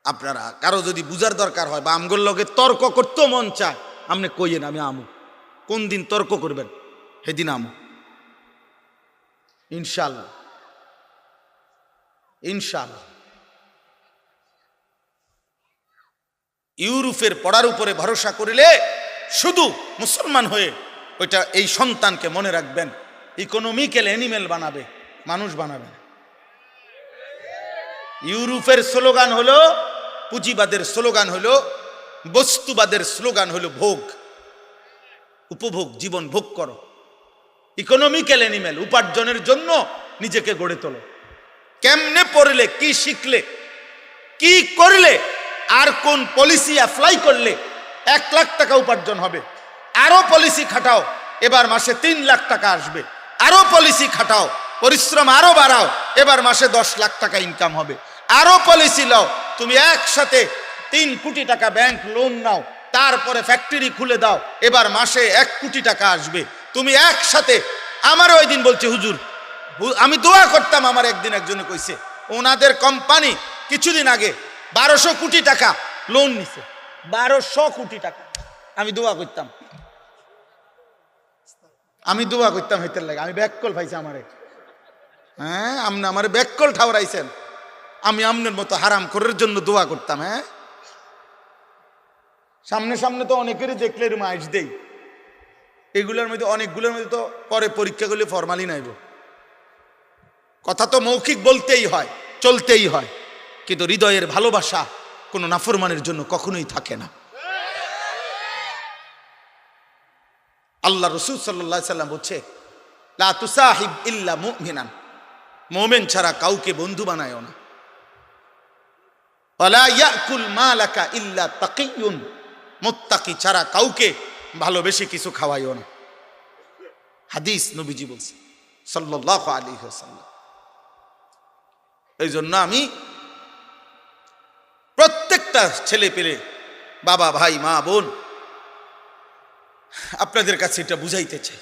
আপনারা কারো যদি বুঝার দরকার হয় বা আমগোর লগে তর্ক করতেও মন চায়, আপনি কইয়েন আমি আমু, কোন দিন তর্ক করবেন সেদিন আমু, ইনশাআল্লাহ ইনশাআল্লাহ। ইউরোপের পড়ার উপরে ভরসা করিলে শুধু মুসলমান হয়ে ওইটা, এই সন্তানকে মনে রাখবেন ইকোনমিক্যাল অ্যানিমেল বানাবে, মানুষ বানাবে। ইউরোপের স্লোগান হলো, পুঁজিবাদের স্লোগান হলো, বস্তুবাদের স্লোগান হলো ভোগ, উপভোগ, জীবন ভোগ করো। ইকোনমিক্যাল অ্যানিমেল, উপার্জনের জন্য নিজেকে গড়ে তোলো। কেমনে পড়লে, কি শিখলে, কি করলে, আর কোন পলিসি অ্যাপ্লাই করলে 1 লাখ টাকা উপার্জন হবে, আরো পলিসি খাটাও, এবার মাসে 3 লাখ টাকা আসবে, আরো পলিসি খাটাও, পরিশ্রম আরো বাড়াও, এবার মাসে 10 লাখ টাকা ইনকাম হবে, আরো পলিসি লাও, তুমি একসাথে 3 কোটি টাকা ব্যাংক লোন নাও, তারপরে ফ্যাক্টরি খুলে দাও, এবার মাসে 1 কোটি টাকা আসবে। তুমি একসাথে, আমার ওই দিন বলছে হুজুর, আমি দোয়া করতাম, আমার একদিন একজনে কইছে ওনাদের কোম্পানি কিছুদিন আগে 1200 কোটি টাকা লোন নিছে, 1200 কোটি টাকা। আমি দোয়া করতাম, হেতের লাগে, আমি ব্যাককল পাইছি আমারে, হ্যাঁ আপনি আমার ব্যাককল ঠাউরাইছেন, আমি আমনের মতো হারাম করার জন্য দোয়া করতাম। হ্যাঁ, সামনে সামনে তো অনেকেরই দেখলে এরকম আইস দেই, এগুলোর মধ্যে অনেকগুলোর মধ্যে তো পরে পরীক্ষা করলে ফরমালি নাইব, কথা তো মৌখিক বলতেই হয়, চলতেই হয়, কিন্তু হৃদয়ের ভালোবাসা কোনো নাফরমানের জন্য কখনোই থাকে না। আল্লাহ রসুল সাল্লাল্লাহু আলাইহি সাল্লাম বলছে, লা তুসাহিব ইল্লা মুমিনান, মুমিন ছাড়া কাউকে বন্ধু বানায়ও না। ওয়ালা ইয়াকুল মালাকা ইল্লা তাকিয়ুন, মুত্তাকি ছাড়া কাউকে ভালোবেসে কিছু খাওয়াইও না। হাদিস নবীজি বলছে সাল্লাল্লাহু আলাইহি ওয়াসাল্লাম। এই জন্য আমি প্রত্যেকটা ছেলে পেলে, বাবা, ভাই, মা, বোন, আপনাদের কাছে এটা বুঝাইতে চাই,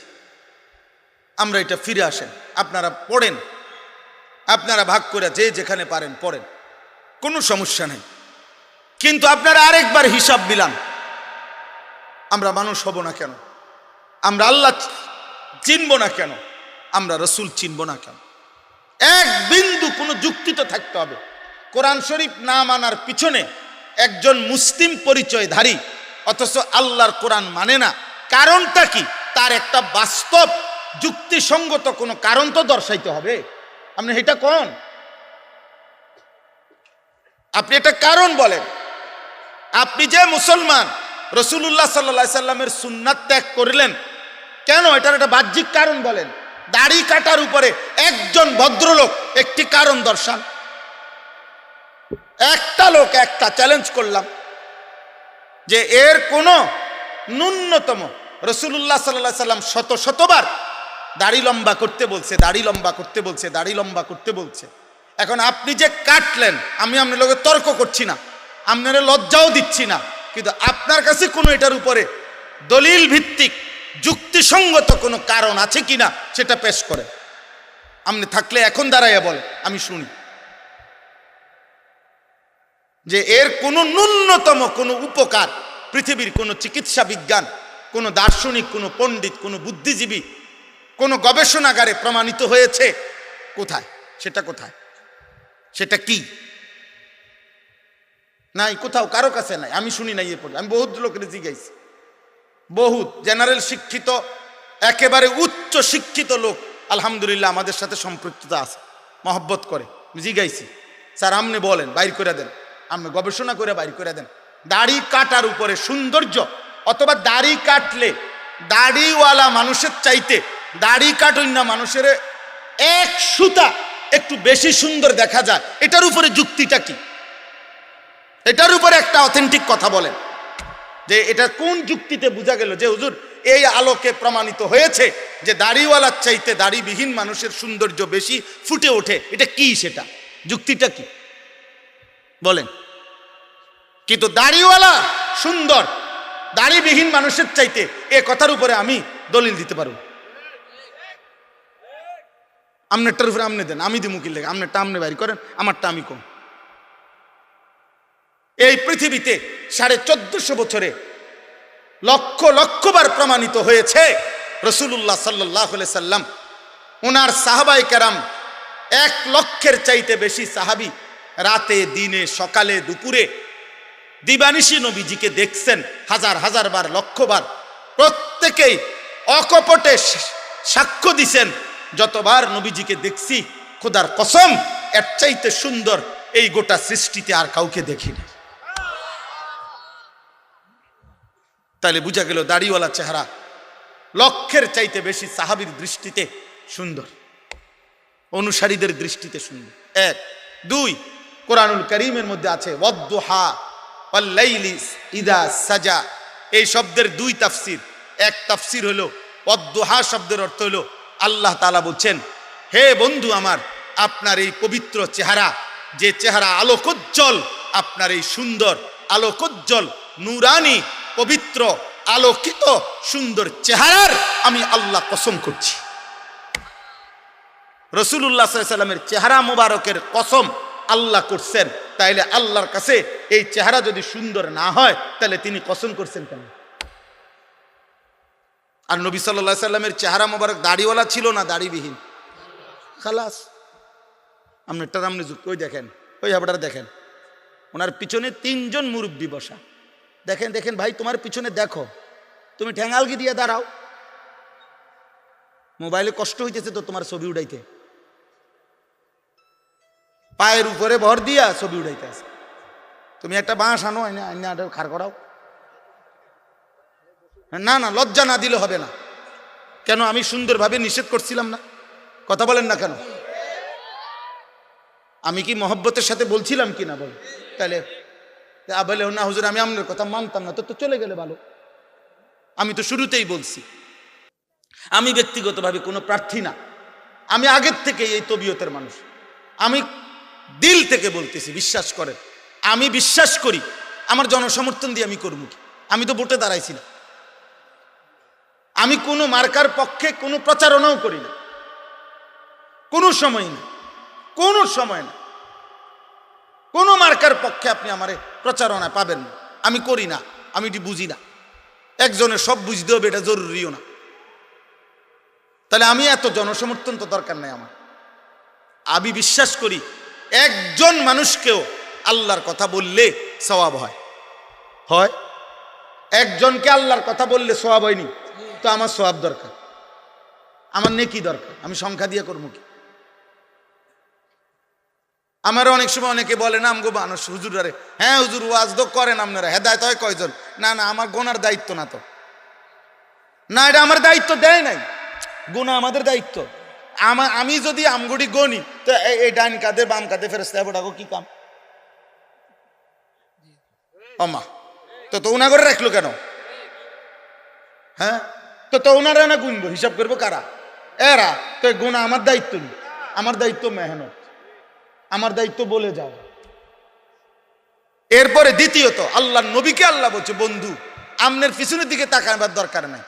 আমরা এটা ফিরে আসেন, আপনারা পড়েন, আপনারা ভাগ করে যে যেখানে পারেন পড়েন, কোনো সমস্যা নেই, কিন্তু আপনারা আরেকবার হিসাব মিলান, আমরা মানুষ হব না কেন, আমরা আল্লাহ চিনব না কেন, আমরা রসুল চিনব না কেন? এক বিন্দু কোনো যুক্তি তো থাকতে হবে। কোরআন শরীফ না মানার পিছনে একজন মুসলিম পরিচয়ধারী অথচ আল্লাহর কোরআন মানে না, কারণটা কি? তার একটা বাস্তব যুক্তিসঙ্গত কোনো কারণ তো দর্শাইতে হবে। আপনি এটা কোন, আপনি এটা কারণ বলেন। আপনি যে মুসলমান, রাসূলুল্লাহ সাল্লাল্লাহু আলাইহি সাল্লামের সুন্নাত ত্যাগ করলেন কেন? এটার একটা বাহ্যিক কারণ বলেন। দাড়ি কাটার উপরে একজন ভদ্রলোক একটি কারণ দর্শান। একটা লোক, একটা চ্যালেঞ্জ করলাম যে এর কোনো ন্যূনতম, রাসূলুল্লাহ সাল্লাল্লাহু আলাইহি সাল্লাম শত শতবার দাড়ি লম্বা করতে বলছে, দাড়ি লম্বা করতে বলছে, দাড়ি লম্বা করতে বলছে। এখন আপনি যে কাটলেন, আমি আপনার লোকের তর্ক করছি না, আপনার লজ্জাও দিচ্ছি না, কিন্তু আপনার কাছে কোনো এটার উপরে দলিল ভিত্তিক যুক্তিসঙ্গত কোনো কারণ আছে কিনা সেটা পেশ করে। আপনি থাকলে এখন দাঁড়াইয়া বলে, আমি শুনি যে এর কোনো ন্যূনতম কোনো উপকার পৃথিবীর কোনো চিকিৎসা বিজ্ঞান, কোনো দার্শনিক, কোনো পণ্ডিত, কোনো বুদ্ধিজীবী, কোনো গবেষণাগারে প্রমাণিত হয়েছে? কোথায় সেটা? কোথায় সেটা? কি নাই, কোথাও কারো কাছে নাই, আমি শুনি নাই। এ পর্যন্ত আমি বহুত লোকের জিজ্ঞাসি, বহুত জেনারেল শিক্ষিত, একেবারে উচ্চ শিক্ষিত লোক আলহামদুলিল্লাহ আমাদের সাথে সম্পৃক্ত আছে, মহব্বত করে। জিজ্ঞাসি, স্যার আপনি বলেন, বাইর করে দেন, আপনি গবেষণা করে বাইর করে দেন, দাড়ি কাটার উপরে সৌন্দর্য, অথবা দাড়ি কাটলে দাড়িওয়ালা মানুষের চাইতে দাড়ি কাটুন না মানুষের এক সুতা একটু বেশি সুন্দর দেখা যায়, এটার উপরে যুক্তিটা কি? এটার উপরে একটা অথেন্টিক কথা বলেন যে এটা কোন যুক্তিতে বোঝা গেল যে হুজুর এই আলোকে প্রমাণিত হয়েছে যে দাড়িওয়ালার চাইতে দাড়িবিহীন মানুষের সৌন্দর্য বেশি ফুটে ওঠে। এটা কি? সেটা যুক্তিটা কি বলেন? কিন্তু দাড়িওয়ালা সুন্দর দাড়িবিহীন মানুষের চাইতে, এ কথার উপরে আমি দলিল দিতে পারব। আপনারটার উপরে আপনি দেন, আমি দিমুকি লেগে, আপনারটা আপনি বাইর করেন, আমারটা আমি কম। এই পৃথিবীতে 1450 বছরে লক্ষ লক্ষবার প্রমাণিত হয়েছে রাসূলুল্লাহ সাল্লাল্লাহু আলাইহি সাল্লাম, ওনার সাহাবায়ে কেরাম 1 লক্ষের চাইতে বেশি সাহাবী রাতে দিনে সকালে দুপুরে দিবানিশি নবীজিকে দেখছেন হাজার হাজার বার, লক্ষবার। প্রত্যেকেই অকপটে সাক্ষ্য দিছেন, যতবার নবীজিকে দেখছি খোদার কসম এর চাইতে সুন্দর এই গোটা সৃষ্টিতে আর কাউকে দেখিনি। তাহলে বুঝা গেল দাড়িওয়ালা চেহারা লক্ষের চাইতে বেশি সাহাবীর দৃষ্টিতে সুন্দর, অনুসারীদের দৃষ্টিতে সুন্দর। 1 2 কোরআনুল কারীমের মধ্যে আছে ওয়াদ-দুহা ওয়াল লাইলি ইযা সাজা, এই শব্দের 2 তাফসীর। এক তাফসীর হলো ওয়াদ-দুহা শব্দের অর্থ হলো আল্লাহ তাআলা বলছেন, হে বন্ধু আমার, আপনার এই পবিত্র চেহারা, যে চেহারা আলোকোজ্জ্বল, আপনার এই সুন্দর আলোকোজ্জ্বল নূরানি পবিত্র আলোকিত সুন্দর চেহারার আমি আল্লাহ কসম করছি। রাসূলুল্লাহ সাল্লাল্লাহু আলাইহি সাল্লামের চেহারা মোবারকের কসম আল্লাহ করছেন, তাইলে আল্লাহর কাছে এই চেহারা যদি সুন্দর না হয় তাহলে তিনি কসম করছেন কেন? আর নবী সাল্লাল্লাহু আলাইহি সাল্লামের চেহারা মোবারক দাড়িওয়ালা ছিল না দাড়িবিহীন? খালাস। আপনারটা আপনি ওই দেখেন, ওই হাবড়ার দেখেন, ওনার পিছনে 3 জন মুরব্বী বসা। দেখেন দেখেন ভাই, তোমার পিছনে দেখো, তুমি ঠ্যাঙ্গালগি দিয়ে দাঁড়াও, মোবাইলে কষ্ট হইতেছে তো তোমার ছবি উঠাইতে, পায়ের উপরে ভর দিয়া ছবি উঠাইতে আছে। তুমি একটা বাঁশ আনো, আইনা খাড় করাও। না না, লজ্জা না দিলে হবে না। কেন? আমি সুন্দরভাবে নিষেধ করছিলাম না? কথা বলেন না কেন? আমি কি মহব্বতের সাথে বলছিলাম কি না? বল তাহলে বলে না হুজুর আমি আপনার কথা মানতাম না, তো চলে গেলে ভালো। আমি তো শুরুতেই বলছি আমি ব্যক্তিগতভাবে কোনো প্রার্থী না, আমি আগের থেকে এই তবিয়তের মানুষ। আমি দিল থেকে বলতেছি, বিশ্বাস করেন, আমি বিশ্বাস করি আমার জনসমর্থন দিয়ে আমি করবো কি? আমি তো ভোটে দাঁড়াইছি না, আমি কোনো মার্কার পক্ষে কোনো প্রচারণাও করি না, কোনো সময় না, কোনো সময় না, কোনো মার্কার পক্ষে আপনি আমার প্রচারণা পাবেন না। আমি করি না, আমি এটি বুঝি না। একজনের সব বুঝতে হবে এটা জরুরিও না। তাহলে আমি এত জনসমর্থন তো দরকার নাই আমার। আমি বিশ্বাস করি একজন মানুষকেও আল্লাহর কথা বললে সওয়াব হয়। হয় একজনকে আল্লাহর কথা বললে সওয়াব হয়নি? তো আমার সওয়াব দরকার, আমার নেকি দরকার, আমি সংখ্যা দিয়ে করবো কি? আমার অনেক সময় অনেকে বলে না আমগো মানুষ হুজুর, আরে হ্যাঁ হুজুর ওয়াজ তো করেন আপনারা, হেদায়েত হয় কয়জন? না না, আমার গোনার দায়িত্ব না তো, না এটা আমার দায়িত্ব দেয় নাই, গোনা আমাদের দায়িত্ব। আমি যদি আমগুড়ি গনি তো এই ডাইন কাঁধে বাম কাঁধে ফেরেস্তা ফোটাবো কি কাম? অমা তো উনা করে রাখলো কেন? হ্যাঁ তো ওনারা না গুনবো, হিসাব করবো কারা? এরা। তো গুণা আমার দায়িত্ব নেই, আমার দায়িত্ব মেহনত, আমার দায়িত্ব বলে যাও। এরপরে দ্বিতীয়ত আল্লাহর নবীকে আল্লাহ বলছে বন্ধু আমনের পিছনের দিকে তাকাবার দরকার নাই,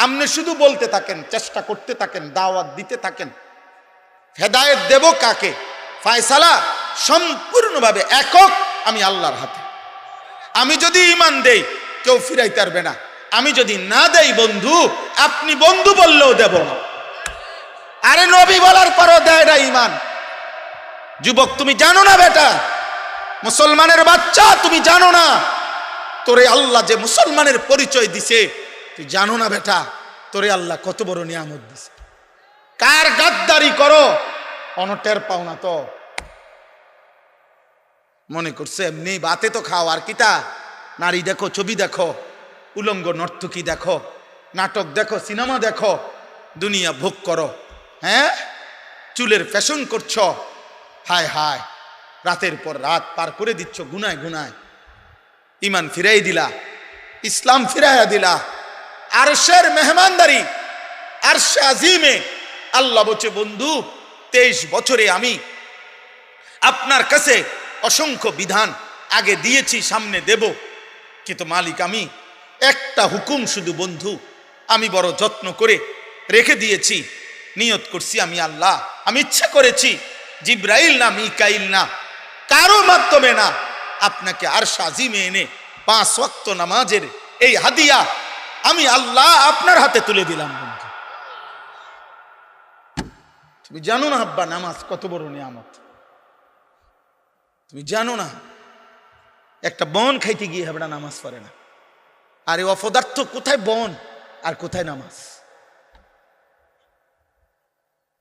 আমনে শুধু বলতে থাকেন, চেষ্টা করতে থাকেন, দাওয়াত দিতে থাকেন। হেদায়েত দেব কাকে? ফয়সালা সম্পূর্ণভাবে একক আমি আল্লাহর হাতে। আমি যদি ঈমান দেই কেউ ফিরাইতে পারবে না, আমি যদি না দেই বন্ধু, আপনি বন্ধু বললেও দেব না। আরে নবী বলার পরও দেয় না ঈমান। যুবক তুমি জানো না বেটা, মুসলমানের বাচ্চা তুমি জানো না তোরে আল্লাহ যে মুসলমানের পরিচয় দিছে, তুই জানো না বেটা তোরে আল্লাহ কত বড় নিয়ামত দিছে। কার গাদ্দারি করো অনটের পাও না তো, মনে করছে এমনি বাতে তো খাও আর কিতা? নারী দেখো, ছবি দেখো, উলঙ্গ নর্তকী দেখো, নাটক দেখো, সিনেমা দেখো, দুনিয়া ভোগ করো। হ্যাঁ চুলের ফ্যাশন করছ, হায় হায় রাতের পর রাত পার করে দিচ্ছ গুনায় গুনায়। ইমান ফিরাই দিলা, ইসলাম ফিরাইয়া দিলা। আরশের মেহমানদারি, আরশে আজিমে আল্লাহ বলছে বন্ধু 23 বছরে আমি আপনার কাছে অসংখ্য বিধান আগে দিয়েছি, সামনে দেব, কিন্তু মালিক আমি একটা হুকুম শুধু বন্ধু আমি বড় যত্ন করে রেখে দিয়েছি। নিয়ত করছি আমি আল্লাহ, আমি ইচ্ছা করেছি জিব্রাইল না মিকাইল না কারো মাধ্যমে না, আপনাকে আরশ আজিমে এনে 5 ওয়াক্ত নামাজের এই হাদিয়া আমি আল্লাহ আপনার হাতে তুলে দিলাম। বন্ধু তুমি জানো না আব্বা নামাজ কত বড় নিয়ামত? তুমি জানো না একটা বন খাইতে গিয়ে হেবড়া নামাজ পড়ে না, আর এই অপদার্থ কোথায় বন আর কোথায় নামাজ?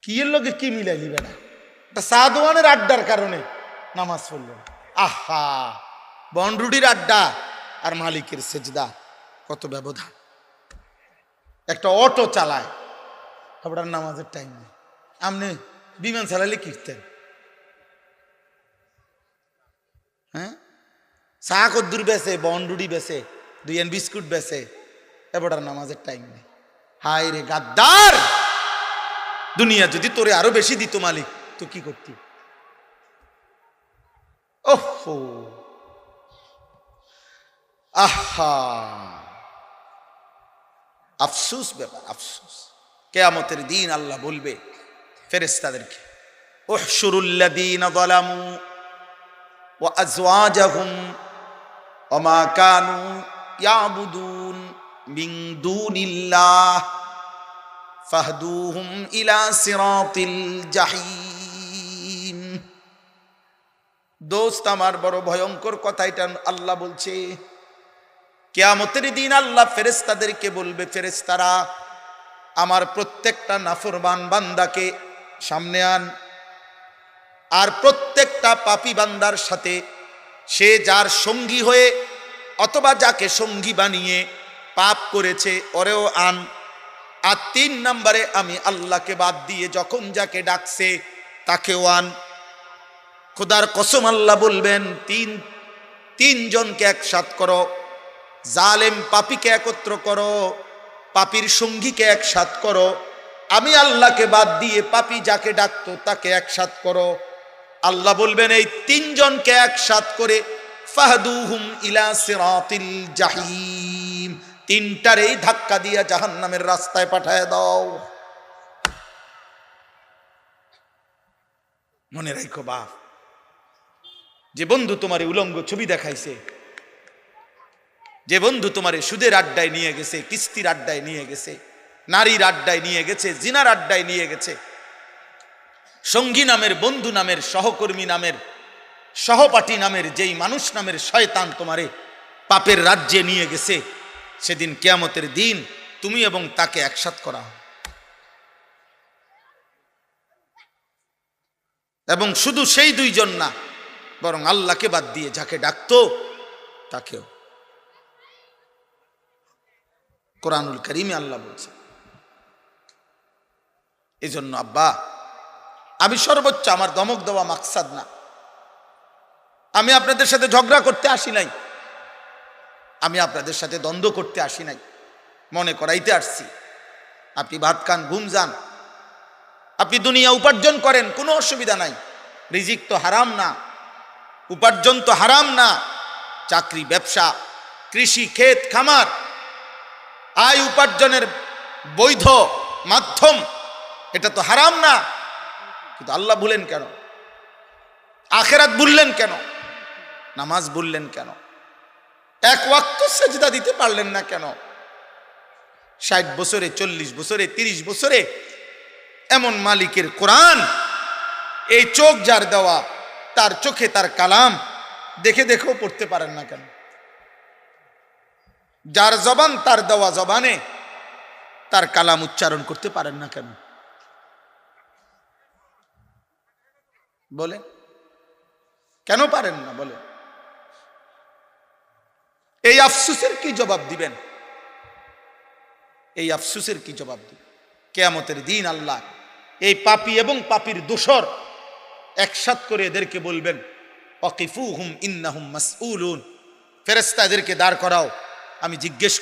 কি এর লগে কি মিলাই নিবে না? একটা সাদওয়ানের আড্ডার কারণে নামাজ পড়ল না। আহা, বনরুডির আড্ডা আর মালিকের সেজদা কত ব্যবধান। একটা অটো চালায় হেবড়ার নামাজের টাইম নেই। আপনি বিমান চালালে কিরতেন? হ্যাঁ চা কদ্দুর বেছে, বনরুডি বেছে, 2 বিস্কুট বেছে, এবার নামাজের টাইম নেই। হায় রে গাদ্দার, দুনিয়া যদি তোরে আরো বেশি দিত মালিক তো কি করতি? ওহো আহা, আফসোস ব্যাপার, আফসোস। কিয়ামতের দিন আল্লাহ বলবে ফেরেশতাদেরকে উহশুরুল্লাযীনা যালামু ওয়া আযওয়াজাহুম ওয়া মা কানু ইয়াবুদুন মিন দুনিল্লাহ ফাহদুহুম ইলা সিরাতিল জাহিম। দোস্ত আমার বড় ভয়ঙ্কর কথা এটা আল্লাহ বলছে। কিয়ামতের দিন আল্লাহ ফেরেশতাদেরকে বলবে, ফেরেশতারা আমার প্রত্যেকটা নাফরমান বান্দাকে সামনে আন, আর প্রত্যেকটা পাপী বান্দার সাথে সে যার সঙ্গী হয়ে অথবা যাকে সঙ্গী বানিয়ে পাপ করেছে ওরেও আন। আর 3 নম্বরে আমি আল্লাহকে বাদ দিয়ে যখন যাকে ডাকছে তাকেও আন। খোদার কসম আল্লাহ বলবেন তিন জনকে একসাথ করো, জালেম পাপীকে একত্র করো, পাপীর সঙ্গীকে একসাথ করো, আমি আল্লাহকে বাদ দিয়ে পাপী যাকে ডাকতো তাকে একসাথ করো। আল্লাহ বলবেন এই 3 জনকে একসাথ করে ফাহদুহুম ইলা সিরাতিল জাহিম, 3টারেই ধাক্কা দিয়া জাহান্নামের রাস্তায় পাঠায় দাও। মনে রাখো বাপ, যে বন্ধু তোমারে উলঙ্গ ছবি দেখাইছে, যে বন্ধু তোমারে সুদের আড্ডায় নিয়ে গেছে, কিস্তির আড্ডায় নিয়ে গেছে, নারীর আড্ডায় নিয়ে গেছে, জিনার আড্ডায় নিয়ে গেছে, সঙ্গী নামের, বন্ধু নামের, সহকর্মী নামের, সহপাঠী নামের যেই মানুষ নামের শয়তান তোমারে পাপের রাজ্যে নিয়ে গেছে, সেদিন কিয়ামতের দিন তুমি এবং তাকে একসাথ করা। এবং শুধু সেই দুইজন না, বরং আল্লাহকে বাদ দিয়ে যাকে ডাকতো তাকেও। কোরআনুল কারীমে আল্লাহ বলছে। এই জন্য আব্বা, আমি সর্বোচ্চ, আমার দমক দেওয়া মাকসাদ না, আমি আপনাদের সাথে ঝগড়া করতে আসি নাই, আমি আপনাদের সাথে দ্বন্দ্ব করতে আসি নাই, মনে করাইতে আসছি আপনি ভাত খান, ঘুম যান, আপনি দুনিয়া উপার্জন করেন, কোনো অসুবিধা নাই, রিজিক তো হারাম না, উপার্জন তো হারাম না, চাকরি, ব্যবসা, কৃষি, ক্ষেত খামার, আয় উপার্জনের বৈধ মাধ্যম, এটা তো হারাম না। কিন্তু আল্লাহ ভুলেন কেন? আখিরাত ভুললেন কেন? নামাজ ভুললেন কেন? এক ওয়াক্ত সেজদা দিতে পারলেন না কেন? 60 বছরে, 40 বছরে, 30 বছরে এমন মালিকের কোরআন, এই চোখ যার দেওয়া, তার চোখে তার কালাম দেখে দেখেও পড়তে পারেন না কেন? যার জবান, তার দেওয়া জবানে তার কালাম উচ্চারণ করতে পারেন না কেন? বলে কেন পারেন না? বলে এই আফসোসের কি জবাব দিবেন? এই আফসোসের কি জবাব দিবেন? কিয়ামতের দিন আল্লাহ এই পাপী এবং পাপীর দোসর একসাথ করে এদেরকে বলবেন, ওয়াকিফুহুম ইন্নাহুম মাসউলুন। ফেরেশতা এদেরকে দাঁড় করাও, আমি জিজ্ঞেস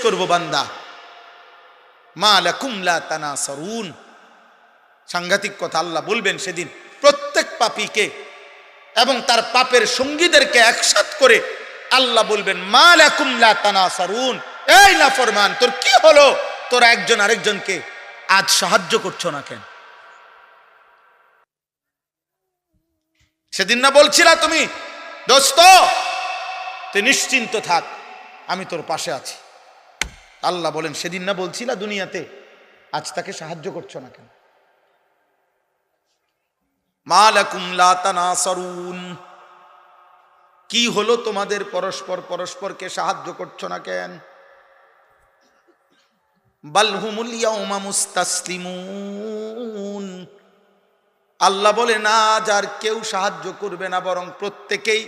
করব, বান্দা, মা লাকুম লা তানাসারুন। সাংঘাতিক কথা আল্লাহ বলবেন সেদিন প্রত্যেক পাপীকে এবং তার পাপের সঙ্গীদেরকে একসাথ করে আল্লাহ বলবেন, মা লাকুম লা তানাসারুন, এই নাফরমান, তোর কি হলো? তোরা একজন আরেকজনকে আজ সাহায্য করছো না কেন? সেদিন না বলছিলা তুমি, দোস্ত তুই নিশ্চিন্ত থাক, আমি তোর পাশে আছি। আল্লাহ বলেন, সেদিন না বলছিলা দুনিয়াতে, আজ তাকে সাহায্য করছো না কেন? মা লাকুম লা তানাসারুন, কি হলো তোমাদের? পরস্পরকে সাহায্য করছো না কেন? বাল হুমুল ইয়াউমা মুস্তাসলিমুন। আল্লাহ বলে, না, যার কেউ সাহায্য করবে না, বরং প্রত্যেকেই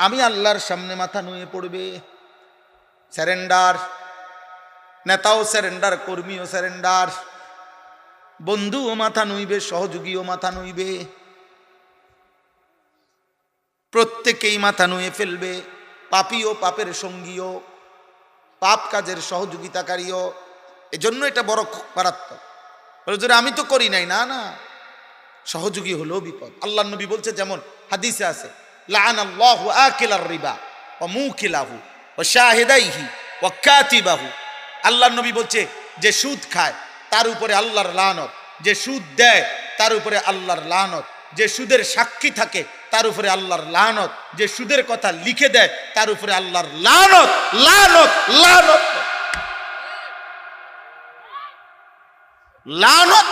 আমি আল্লাহর সামনে মাথা নুয়ে পড়বে। স্যারেন্ডার, নেতাও স্যারেন্ডার, কর্মীও স্যারেন্ডার, বন্ধুও মাথা নুইবে, সহযোগীও মাথা নুইবে, প্রত্যেকেই মাথা নুয়ে ফেলবে। পাপীও, পাপের সঙ্গীও, পাপ কাজের সহযোগিতাকারীও। এজন্য এটা বড় মারাত্মক। আমি তো করি নাই, না না, সহযোগী হলেও বিপদ। আল্লাহ নবী বলছে, যেমন হাদিসে আছে, লাআনাল্লাহু আকিলার রিবা ওয়া মুকিলাহু ওয়া শাহিদাইহি ওয়া কাতিবাহু। আল্লাহ নবী বলছে, যে সুদ খায় তার উপরে আল্লাহর লানত, যে সুদ দেয় তার উপরে আল্লাহর লানত, যে সুদের সাক্ষী থাকে তার উপরে আল্লাহর লানত, যে সুদের কথা লিখে দেয় তার উপরে আল্লাহর লানত, লানত, লানত, লানত।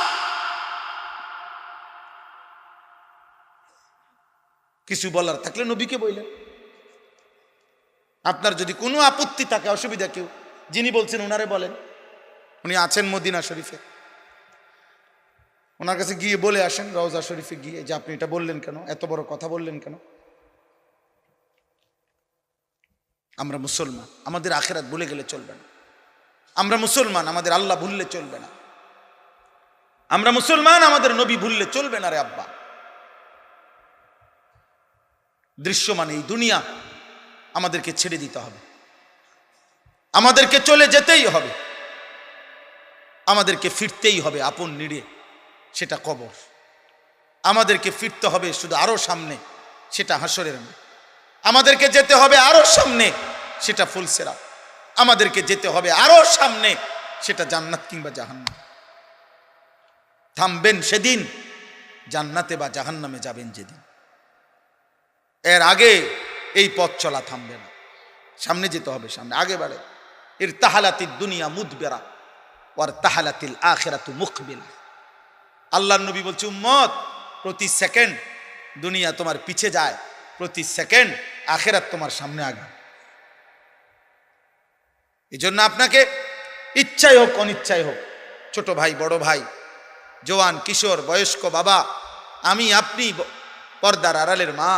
কিছু বলার থাকলে নবীকে বললেন। আপনার যদি কোনো আপত্তি থাকে, অসুবিধা, কেউ যিনি বলছেন ওনারে বলেন, উনি আছেন মদিনা শরীফে, ওনার কাছে গিয়ে বলে আসেন, রওজা শরীফে গিয়ে, যে আপনি এটা বললেন কেন, এত বড় কথা বললেন কেন? আমরা মুসলমান, আমাদের আখিরাত ভুলে গেলে চলবে না। আমরা মুসলমান, আমাদের আল্লাহ ভুললে চলবে না। আমরা মুসলমান, আমাদের নবী ভুললে চলবে না রে আব্বা। দৃশ্যমান এই দুনিয়া আমাদেরকে ছেড়ে দিতে হবে, আমাদেরকে চলে যেতেই হবে, আমাদেরকে ফিরতেই হবে আপন নিড়ে, সেটা কবর। আমাদেরকে ফিরতে হবে শুধু আরো সামনে, সেটা হাসরের না। আমাদেরকে যেতে হবে আরো সামনে, সেটা ফুলসেরাত। আমাদেরকে যেতে হবে আরো সামনে, সেটা জান্নাত কিংবা জাহান্নাম। থামবেন সেদিন, জান্নাতে বা জাহান্নামে যাবেন যেদিন। এর আগে এই পথ চলা থামবে না, সামনে যেতে হবে, সামনে আগে বাড়ে। ইরতাহালাতিদ দুনিয়া মুদবিরা ওয়ার তাহালাতিল আখিরাতু মুকবিলা। আল্লাহর নবী বলছে, উম্মত, প্রতি সেকেন্ড দুনিয়া তোমার পিছে যায়, প্রতি সেকেন্ড আখিরাত তোমার সামনে আগে। এই জন্য আপনাকে ইচ্ছাই হোক অনিচ্ছাই হোক, ছোট ভাই, বড় ভাই, জওয়ান, কিশোর, বয়স্ক, বাবা, আমি আপনি পর্দার আড়ালের মা,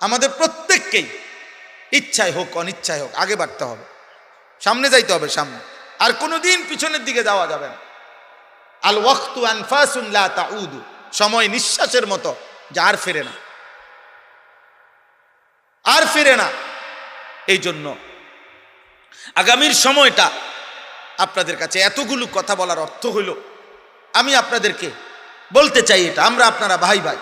আমাদের প্রত্যেককেই ইচ্ছায় হোক অনিচ্ছায় হোক আগে বাড়তে হবে, সামনে যাইতে হবে, সামনে, আর কোনোদিন পিছনের দিকে যাওয়া যাবে না। আল ওয়াক্তু আনফাসুন লা তাউদু, সময় নিঃশ্বাসের মতো যা আর ফিরে না, আর ফিরে না। এই জন্য আগামীর সময়টা আপনাদের কাছে এতগুলো কথা বলার অর্থ হইল, আমি আপনাদেরকে বলতে চাই এটা, আমরা আপনারা ভাই ভাই,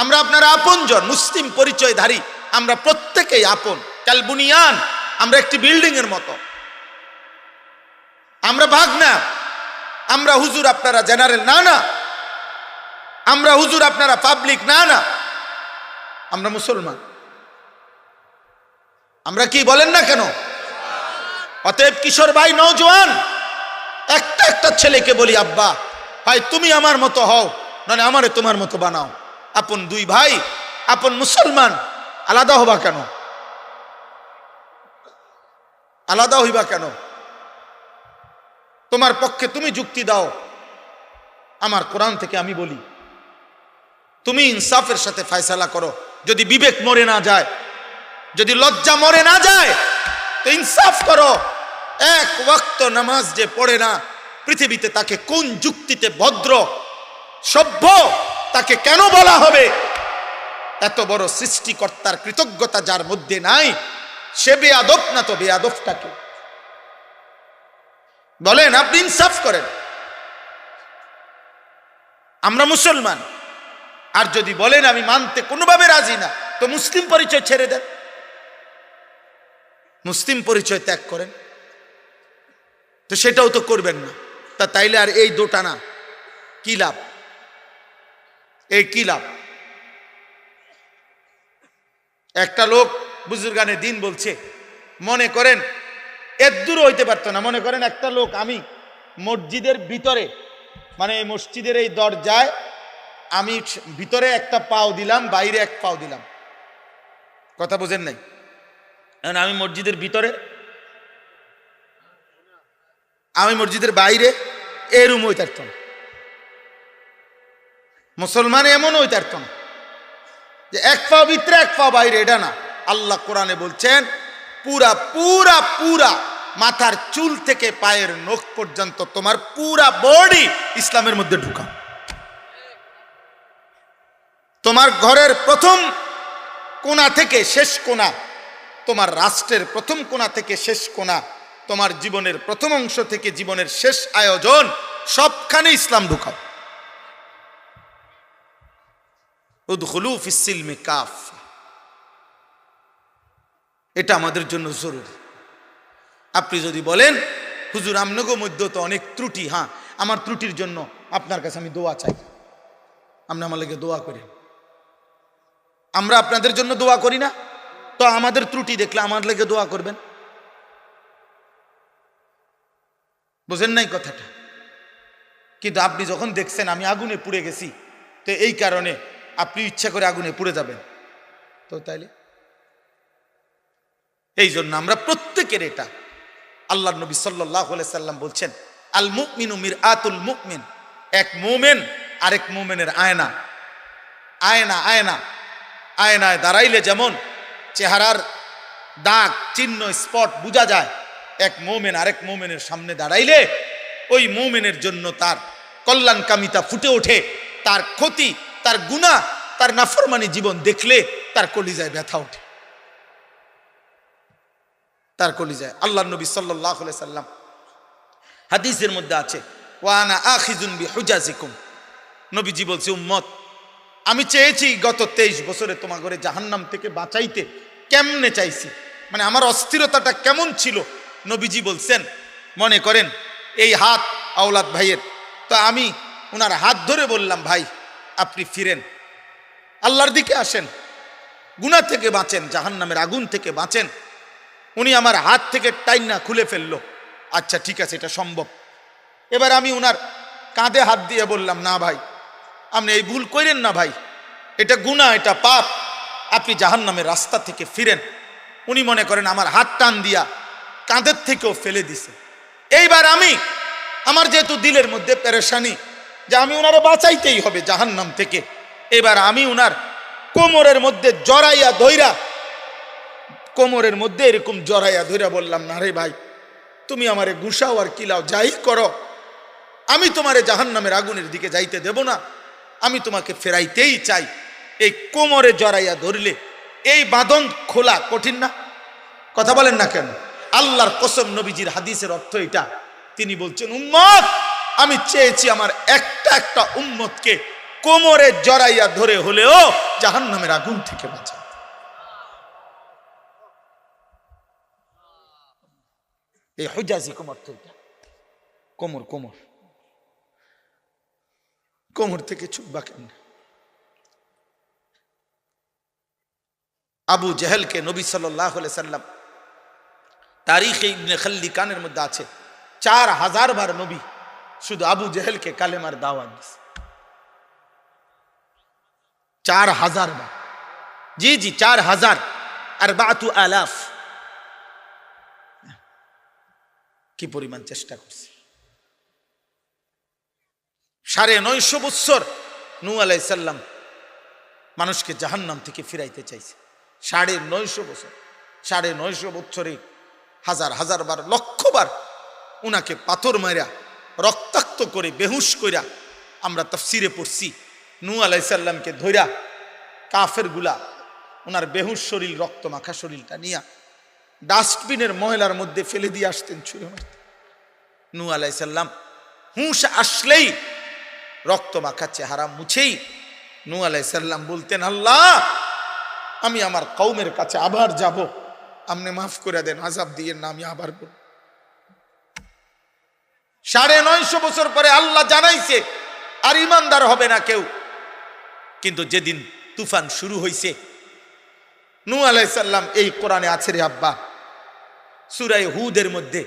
আমরা আপনারা আপনজন, মুসলিম পরিচয়ধারী, আমরা প্রত্যেকেই আপন। কাল বুনিয়ান, আমরা একটি বিল্ডিং এর মতো, আমরা ভাগ না, আমরা হুজুর আপনারা জেনারেল না, না আমরা হুজুর আপনারা পাবলিক না, না আমরা মুসলমান। আমরা কি বলেন না কেন? অতএব কিশোর ভাই, নওজোয়ান, একটা একটা ছেলেকে বলি, আব্বা ভাই তুমি আমার মতো হও, নয় আমারে তোমার মতো বানাও। আপন দুই ভাই, আপন মুসলমান, আলাদা হবা কেন? আলাদা হইবা কেন? তোমার পক্ষে তুমি যুক্তি দাও, আমার কোরআন থেকে আমি বলি, তুমি ইনসাফের সাথে ফয়সালা করো। যদি বিবেক মরে না যায়, যদি লজ্জা মরে না যায়, তো ইনসাফ করো। এক ওয়াক্ত নামাজ যে পড়ে না, পৃথিবীতে তাকে কোন যুক্তিতে ভদ্র সভ্য তাকে কেন বলা হবে? এত বড় সৃষ্টিকর্তার কৃতজ্ঞতা যার মধ্যে নাই, সে বেয়াদব না তো বেয়াদবটাকে বলেন? আপনি ইনসাফ করেন। আমরা মুসলমান, আর যদি বলেন আমি মানতে কোনোভাবে রাজি না, তো মুসলিম পরিচয় ছেড়ে দেন, মুসলিম পরিচয় ত্যাগ করেন। তো সেটাও তো করবেন না, তা তাইলে আর এই দোটানা কি লাভ? এই কি লাভ? একটা লোক বুজুর্গানে দিন বলছে, মনে করেন এর দূর হইতে পারতো না, মনে করেন একটা লোক, আমি মসজিদের ভিতরে, মানে মসজিদের এই দরজায় আমি ভিতরে একটা পাও দিলাম, বাইরে এক পাও দিলাম, কথা বোঝেন নাই? আমি মসজিদের ভিতরে, আমি মসজিদের বাইরে, এরম হইতে পারত না। মুসলমান এমন হইতে পারত না যে এক পাও ভিতরে এক পাও বাইরে, এটা না। আল্লাহ কোরআনে বলছেন পুরা পুরা পুরা মাথার চুল থেকে পায়ের নখ পর্যন্ত তোমার পুরা বডি ইসলামের মধ্যে ঢুকা। তোমার ঘরের প্রথম কোণা থেকে শেষ কোণা, তোমার রাষ্ট্রের প্রথম কোণা থেকে শেষ কোণা, তোমার জীবনের প্রথম অংশ থেকে জীবনের শেষ আয়োজন, সবখানে ইসলাম ঢুকাও। উদখুলু ফিস সিলমি কাফা, এটা আমাদের জন্য জরুরি। আপনি যদি বলেন হুজুর আমনগো মধ্যে তো অনেক ত্রুটি, হ্যাঁ আমার ত্রুটির জন্য আপনার কাছে আমি দোয়া চাই, আপনি আমার লেগে দোয়া করেন। আমরা আপনাদের জন্য দোয়া করি না? তো আমাদের ত্রুটি দেখলে আমার লেগে দোয়া করবেন। বুঝেন নাই কথাটা? কিন্তু আপনি যখন দেখছেন আমি আগুনে পুড়ে গেছি, তো এই কারণে আপনি ইচ্ছা করে আগুনে পুড়ে যাবেন, তো তাইলে এই জন্য আমরা প্রত্যেকের এটা, আল্লাহ নবী সাল্লাল্লাহু আলাইহি সাল্লাম বলছেন আল মুমিনু মিরআতুল মুমিন, এক মুমিন আরেক মুমিনের আয়না। আয়না আয়না আয়নায় দাঁড়াইলে যেমন চেহারার দাগ চিহ্ন স্পট বোঝা যায়, এক মুমিন আরেক মুমিনের সামনে দাঁড়াইলে ওই মুমিনের জন্য তার কল্যাণকামিতা ফুটে ওঠে, তার ক্ষতি, তার গুনাহ, তার নাফরমানি জীবন দেখলে তার কলিজায় ব্যথা ওঠে, তার কলিজায়। আল্লাহ নবী সাল্লাল্লাহু আলাইহি সাল্লাম হাদিসের মধ্যে আছে ওয়া আনা আখিযুন বিহুজাজিকুম, নবীজি বলছে উম্মত আমি চেয়েছি গত 23 বছরে তোমার ঘরে জাহান্নাম থেকে বাঁচাইতে, কেমনে চাইছি, মানে আমার অস্থিরতাটা কেমন ছিল। নবীজি বলছেন মনে করেন এই হাত আওলাদ ভাইয়ের, তো আমি ওনার হাত ধরে বললাম ভাই আপনি ফিরেন, আল্লাহর দিকে আসেন, গুনাহ থেকে বাঁচেন, জাহান্নামের আগুন থেকে বাঁচেন। উনি আমার হাত থেকে টাইনা খুলে ফেললো, আচ্ছা ঠিক আছে এটা সম্ভব। এবার আমি ওনার কাঁধে হাত দিয়ে বললাম না ভাই আপনি এই ভুল করেন না ভাই, এটা গুনাহ, এটা পাপ, আপনি জাহান্নামের রাস্তা থেকে ফিরেন। উনি মনে করেন আমার হাত টান দিয়া কাঁধের থেকেও ফেলে দিছে। এইবার আমি, আমার যেহেতু দিলের মধ্যে পেরেশানি, যে আমি উনারে বাঁচাইতেই হবে জাহান্নাম থেকে। এবার আমি উনার কোমরের মধ্যে জড়াইয়া ধইরা, কোমরের মধ্যে এরকম জড়াইয়া ধইরা বললাম, না রে ভাই, তুমি আমারে গুসাও আর কিলাও, যাই করো, আমি তোমারে জাহান্নামের আগুনের দিকে যাইতে দেব না, আমি তোমাকে ফেরাইতেই চাই। এই কোমরে জড়াইয়া ধরলে এই বাঁধন খোলা কঠিন না? কথা বলেন না কেন? আল্লাহর কসম, নবীজির হাদিসের অর্থ এটা। তিনি বলছেন, উম্মত, আমি চেয়েছি আমার একটা একটা উম্মতকে কোমরে জড়াইয়া ধরে হলেও জাহান্নামের আগুন থেকে বাঁচা। এই হুজাজি কোমর তো এটা, কোমর কোমর কোমর থেকে ছুটবা কেন? আবু জেহেলকে নবী সাল্লাল্লাহু আলাইহি সাল্লাম তারিখে ইবনে খাল্লিকানের মধ্যে আছে 4000 বার নবী শুধু আবু জেহেলকে কালেমার দাওয়াত দিয়েছে। 4000 বার, জি জি 4000, 4000। কি পরিমাণ চেষ্টা করছে। 950 বছর নূহ আলাইহিস সালাম মানুষকে জাহান্নাম থেকে ফিরাইতে চাইছে। 950 বছর, 950 বছরে হাজার হাজার বার, লক্ষবার উনাকে পাথর মাইরা রক্তাক্ত করে বেহুশ কইরা, আমরা তাফসিরে পড়ছি, নূহ আলাইহিস সালামকে ধইরা কাফের গুলা ওনার বেহুশ শরীর, রক্ত মাখা শরীরটা নিয়া ডাস্টবিনের ময়লার মধ্যে ফেলে দিয়ে আসতেন, ছুঁড়ে মারতেন। নূহ আলাইহিস সালাম হুঁশ আসলেই রক্ত মাখা চেহারা মুছেই নূহ আলাইহিস সালাম বলতেন, আল্লাহ, আমি আমার কওমের কাছে আবার যাব, আপনি মাফ করে দেন, আযাব দিয়েন না, আমি আবার বলব। 950 বছর পরে আল্লাহ জানাইছে আর ইমানদার হবে না কেউ। কিন্তু যেদিন তুফান শুরু হয়েছে, নূহ আলাইহিস সালাম, এই কোরআনে আছে রে আব্বা, সূরা হুদের মধ্যে,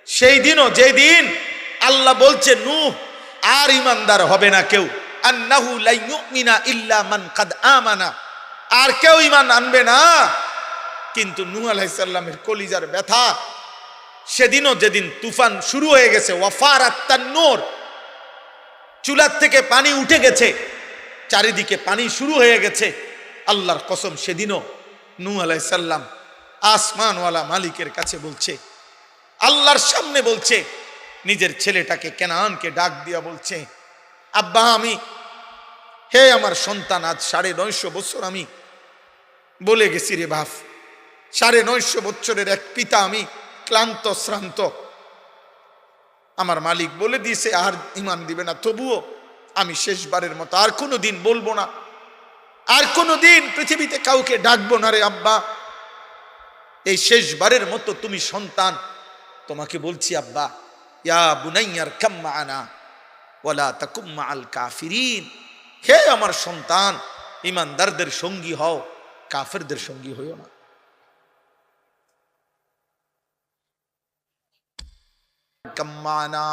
সেই দিনও যেদিন আল্লাহ বলছে নূহ আর ইমানদার হবে না কেউ, আন্নাহু লা ইউমিনা ইল্লা মান কাদ আমানা, আর কেউ ইমান আনবে না। কিন্তু নূহ আলাইহিস সালামের কলিজার ব্যথা, সেদিনও যেদিন তুফান শুরু হয়ে গেছে, ওয়াফারাত তান্নুর, চুলার থেকে পানি উঠে গেছে, চারিদিকে পানি শুরু হয়ে গেছে, আল্লাহর কসম সেদিনও নূহ আলাইহিস সালাম আসমানওয়ালা মালিকের কাছে বলছে, আল্লাহর সামনে বলছে, নিজের ছেলেটাকে কেনানকে ডাক দিয়া বলছে, আব্বা, আমি, হে আমার সন্তান, আজ 950 বছর আমি বলে গেছি রে বাপ, 950 বছরের এক পিতা আমি, ক্লান্ত শ্রান্ত, আমার মালিক বলে দিয়েছে আর ইমান দিবে না, তবুও আমি শেষবারের মতো আর কোনো দিন বলবো না, আর কোনো দিন পৃথিবীতে কাউকে ডাকবো না রে আব্বা, এই শেষবারের মতো তুমি সন্তান, তোমাকে বলছি আব্বা, ইয়া বুনাইয়ার কাম মা'ানা ওয়ালা তাকুম মা'আল কাফিরিন, হে আমার সন্তান, ইমানদারদের সঙ্গী হও, কাফেরদের সঙ্গী হইও না। কাম মা'ানা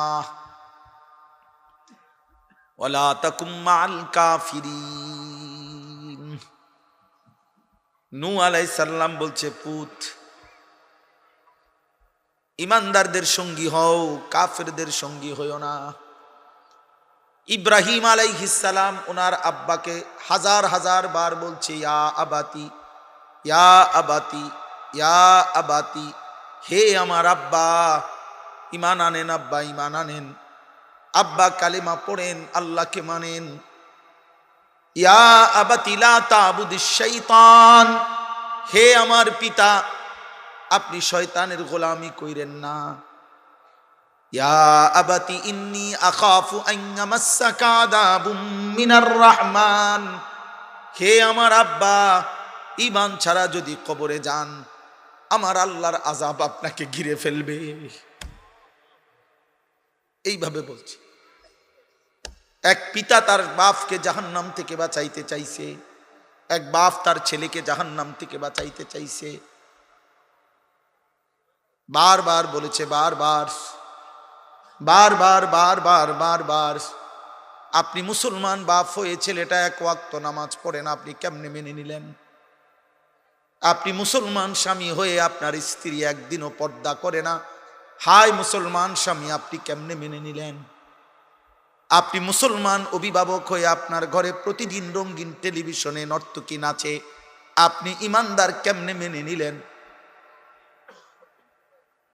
ওয়ালা তাকুম মা'আল কাফিরিন। নূহ আলাইহিস সালাম বলছে, পুত, ইমানদারদের সঙ্গী হও, কাফেরদের সঙ্গী হইও না। ইব্রাহিম আলাইহিস সালাম ওনার আব্বাকে হাজার হাজার বার বলছে, ইয়া আবাতি, ইয়া আবাতি, ইয়া আবাতি, হে আমার আব্বা, ইমান আনেন আব্বা, ইমান আনেন। আব্বা কালিমা পড়েন, আল্লাহকে মানেন। ইয়া আবাতি লা তা'বুদিশ শাইতান, হে আমার পিতা, আপনি শয়তানের গোলামি কইরেন না। ইয়া আবাতি ইন্নী আখাফু আন ইয়ামাসসাকা আযাবুম মিনার রাহমান, হে আমার আব্বা, ঈমান ছাড়া যদি কবরে যান, আমার আল্লাহর আযাব আপনাকে ঘিরে ফেলবে। এইভাবে বলছে। এক পিতা তার বাপকে জাহান্নাম থেকে বাঁচাইতে চাইছে, এক বাপ তার ছেলেকে জাহান্নাম থেকে বাঁচাইতে চাইছে। বারবার বলেছে, বারবার বারবার বারবার বারবার, আপনি মুসলমান বাপ হয়ে ছেলেটা এক ওয়াক্ত নামাজ পড়েন, আপনি কেমনে মেনে নিলেন? আপনি মুসলমান স্বামী হয়ে আপনার স্ত্রী একদিনও পর্দা করে না, হায় মুসলমান স্বামী, আপনি কেমনে মেনে নিলেন? আপনি মুসলমান অভিভাবক হয়ে আপনার ঘরে প্রতিদিন রঙিন টেলিভিশনে নর্তকী নাচে, আপনি ইমানদার কেমনে মেনে নিলেন?